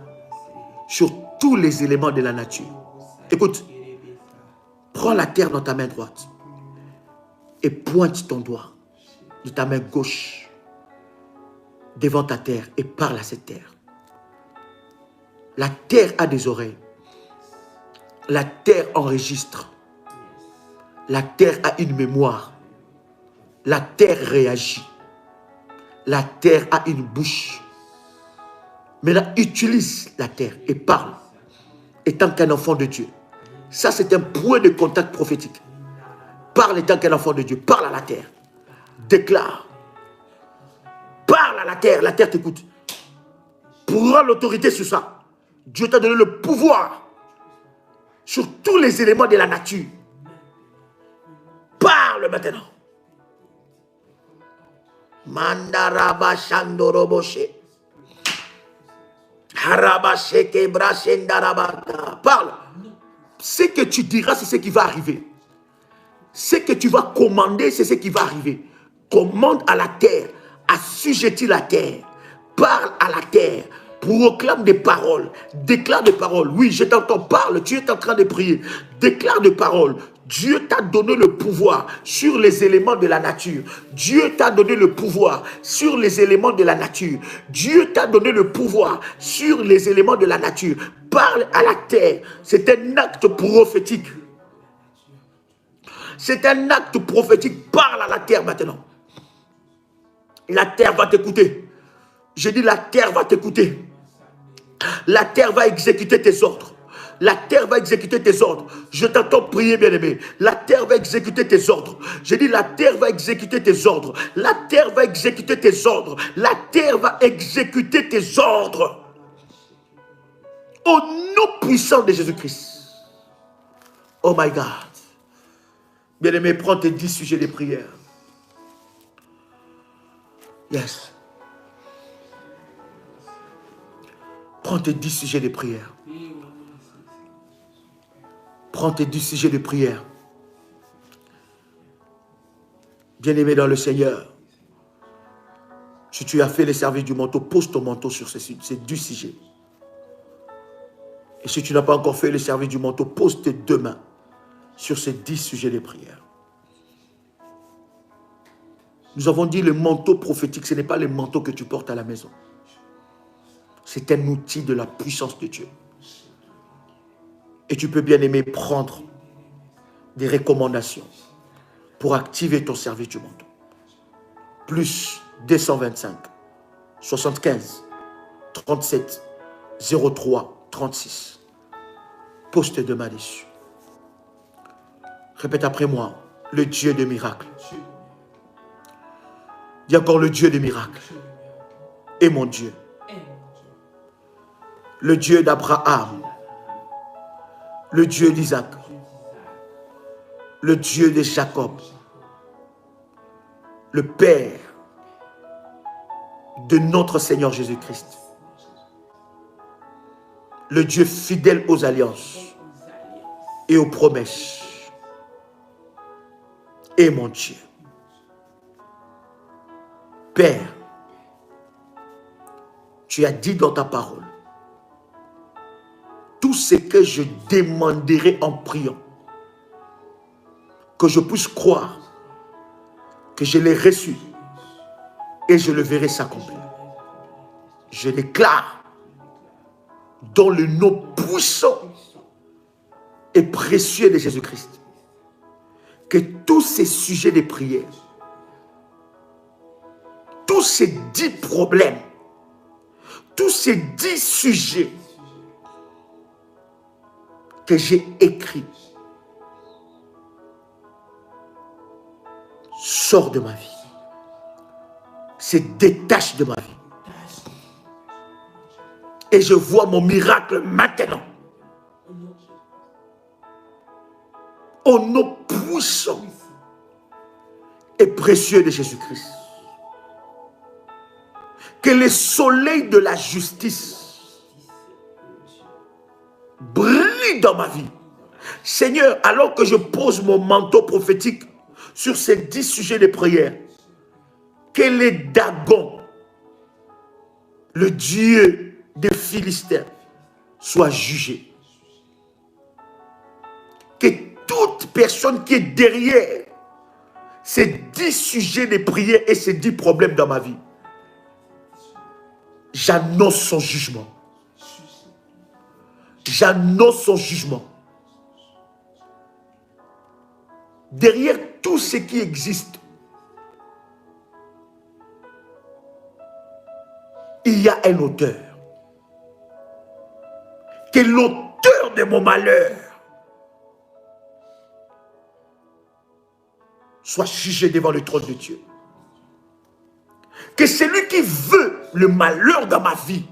sur tous les éléments de la nature. Écoute, prends la terre dans ta main droite et pointe ton doigt de ta main gauche devant ta terre et parle à cette terre. La terre a des oreilles. La terre enregistre. La terre a une mémoire. La terre réagit. La terre a une bouche. Maintenant, utilise la terre et parle. Étant qu'un enfant de Dieu. Ça, c'est un point de contact prophétique. Parle étant qu'un enfant de Dieu. Parle à la terre. Déclare. Parle à la terre t'écoute. Prends l'autorité sur ça. Dieu t'a donné le pouvoir sur tous les éléments de la nature. Parle maintenant. Mandaraba Shandoroboshe. Harabasheke Brashendarabata. Parle. Ce que tu diras, c'est ce qui va arriver. Ce que tu vas commander, c'est ce qui va arriver. Commande à la terre. Assujettis la terre, parle à la terre, proclame des paroles, déclare des paroles. Oui, je t'entends, parle, tu es en train de prier, déclare des paroles. Dieu t'a donné le pouvoir sur les éléments de la nature. Dieu t'a donné le pouvoir sur les éléments de la nature. Dieu t'a donné le pouvoir sur les éléments de la nature. Parle à la terre, c'est un acte prophétique. C'est un acte prophétique, parle à la terre maintenant. La terre va t'écouter. Je dis la terre va t'écouter. La terre va exécuter tes ordres. La terre va exécuter tes ordres. Je t'entends prier, bien-aimé. La terre va exécuter tes ordres. Je dis la terre va exécuter tes ordres. La terre va exécuter tes ordres. La terre va exécuter tes ordres. Au nom puissant de Jésus-Christ. Oh my God. Bien-aimé, prends tes 10 sujets de prière. Yes. Prends tes 10 sujets de prière. Prends tes 10 sujets de prière. Bien-aimé dans le Seigneur, si tu as fait le service du manteau, pose ton manteau sur ces 10 sujets. Et si tu n'as pas encore fait le service du manteau, pose tes 2 mains sur ces 10 sujets de prière. Nous avons dit le manteau prophétique, ce n'est pas le manteau que tu portes à la maison. C'est un outil de la puissance de Dieu. Et tu peux bien aimer prendre des recommandations pour activer ton service du manteau. Plus 225 75 37 03 36. Pose tes deux mains dessus. Répète après moi. Le Dieu des miracles. Dis encore le Dieu des miracles. Et mon Dieu. Le Dieu d'Abraham. Le Dieu d'Isaac. Le Dieu de Jacob. Le Père de notre Seigneur Jésus-Christ. Le Dieu fidèle aux alliances et aux promesses. Et mon Dieu. Père, tu as dit dans ta parole, tout ce que je demanderai en priant, que je puisse croire que je l'ai reçu et je le verrai s'accomplir. Je déclare dans le nom puissant et précieux de Jésus-Christ que tous ces sujets de prière, tous ces 10 problèmes, tous ces 10 sujets que j'ai écrits, sortent de ma vie, se détachent de ma vie. Et je vois mon miracle maintenant. Au nom puissant et précieux de Jésus-Christ. Que le soleil de la justice brille dans ma vie. Seigneur, alors que je pose mon manteau prophétique sur ces 10 sujets de prière, que les Dagon, le Dieu des Philistins, soit jugé. Que toute personne qui est derrière ces 10 sujets de prière et ces 10 problèmes dans ma vie, j'annonce son jugement. J'annonce son jugement. Derrière tout ce qui existe, il y a un auteur. Que l'auteur de mon malheur soit jugé devant le trône de Dieu. Que celui qui veut le malheur dans ma vie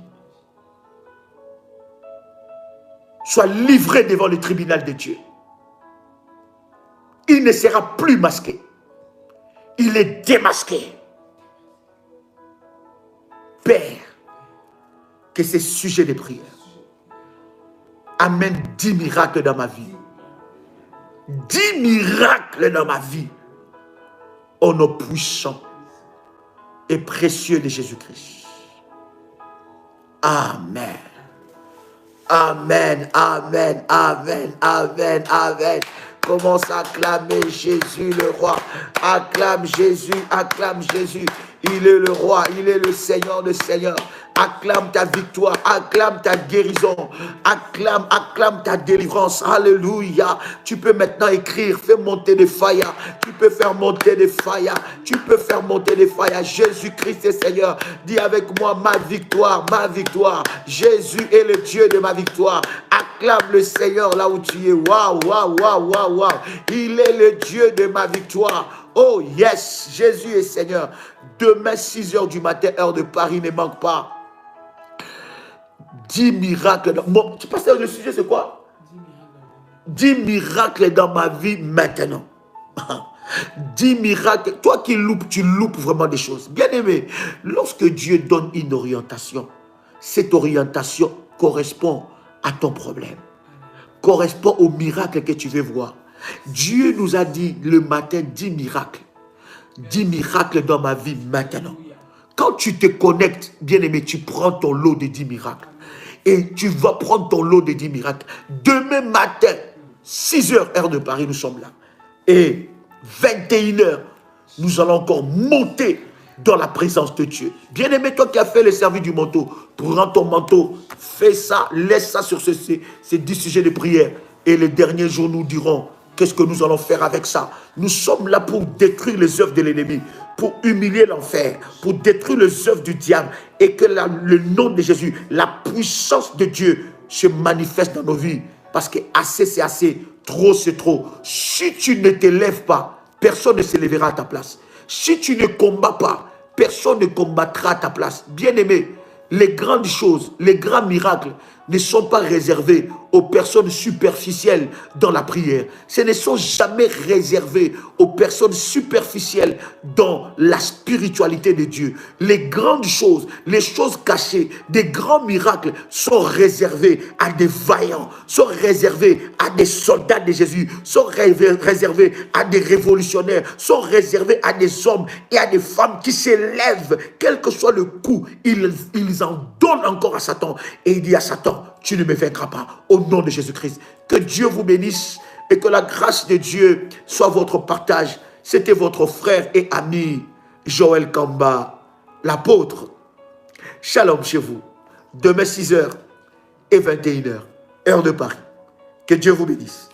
soit livré devant le tribunal de Dieu. Il ne sera plus masqué. Il est démasqué. Père, que ces sujets de prière amènent 10 miracles dans ma vie. 10 miracles dans ma vie. Au nom puissant et précieux de Jésus-Christ. Amen. Amen, amen, amen, amen, amen. Commence à acclamer Jésus le roi. Acclame Jésus, acclame Jésus. Il est le roi, il est le Seigneur de Seigneurs. Acclame ta victoire, acclame ta guérison, acclame ta délivrance. Alléluia. Tu peux maintenant écrire, fais monter des failles. Tu peux faire monter des failles. Tu peux faire monter des failles. Jésus-Christ est Seigneur. Dis avec moi, ma victoire, ma victoire. Jésus est le Dieu de ma victoire. Acclame le Seigneur là où tu es. Waouh, waouh, waouh, waouh, waouh. Il est le Dieu de ma victoire. Oh yes, Jésus est Seigneur. Demain, 6h du matin, heure de Paris, ne manque pas. 10 miracles. Bon, tu penses que le sujet, c'est quoi? 10 miracles dans ma vie maintenant. 10 miracles. Toi qui loupes, tu loupes vraiment des choses. Bien aimé, lorsque Dieu donne une orientation, cette orientation correspond à ton problème. Correspond au miracle que tu veux voir. Dieu nous a dit le matin 10 miracles. 10 miracles dans ma vie maintenant. Quand tu te connectes, bien aimé, tu prends ton lot de 10 miracles. Et tu vas prendre ton lot de 10 miracles. Demain matin, 6h, heure de Paris, nous sommes là. Et 21h, nous allons encore monter dans la présence de Dieu. Bien aimé, toi qui as fait le service du manteau, prends ton manteau, fais ça, laisse ça sur ces 10 sujets de prière. Et les derniers jours, nous dirons, qu'est-ce que nous allons faire avec ça? Nous sommes là pour détruire les œuvres de l'ennemi, pour humilier l'enfer, pour détruire les œuvres du diable. Et que le nom de Jésus, la puissance de Dieu se manifeste dans nos vies. parce que assez c'est assez, trop c'est trop. Si tu ne te lèves pas, personne ne se lèvera à ta place. Si tu ne combats pas, personne ne combattra à ta place. Bien-aimé, les grandes choses, les grands miracles ne sont pas réservés aux personnes superficielles dans la prière. Ce ne sont jamais réservés aux personnes superficielles dans la spiritualité de Dieu. Les grandes choses, les choses cachées, des grands miracles sont réservés à des vaillants, sont réservés à des soldats de Jésus, sont réservés à des révolutionnaires, sont réservés à des hommes et à des femmes qui s'élèvent, quel que soit le coup, ils en donnent encore à Satan. Et il dit à Satan, tu ne me vaincras pas, au nom de Jésus-Christ. Que Dieu vous bénisse et que la grâce de Dieu soit votre partage. C'était votre frère et ami Joël Kamba, l'apôtre. Shalom chez vous. Demain 6h et 21h, heure de Paris. Que Dieu vous bénisse.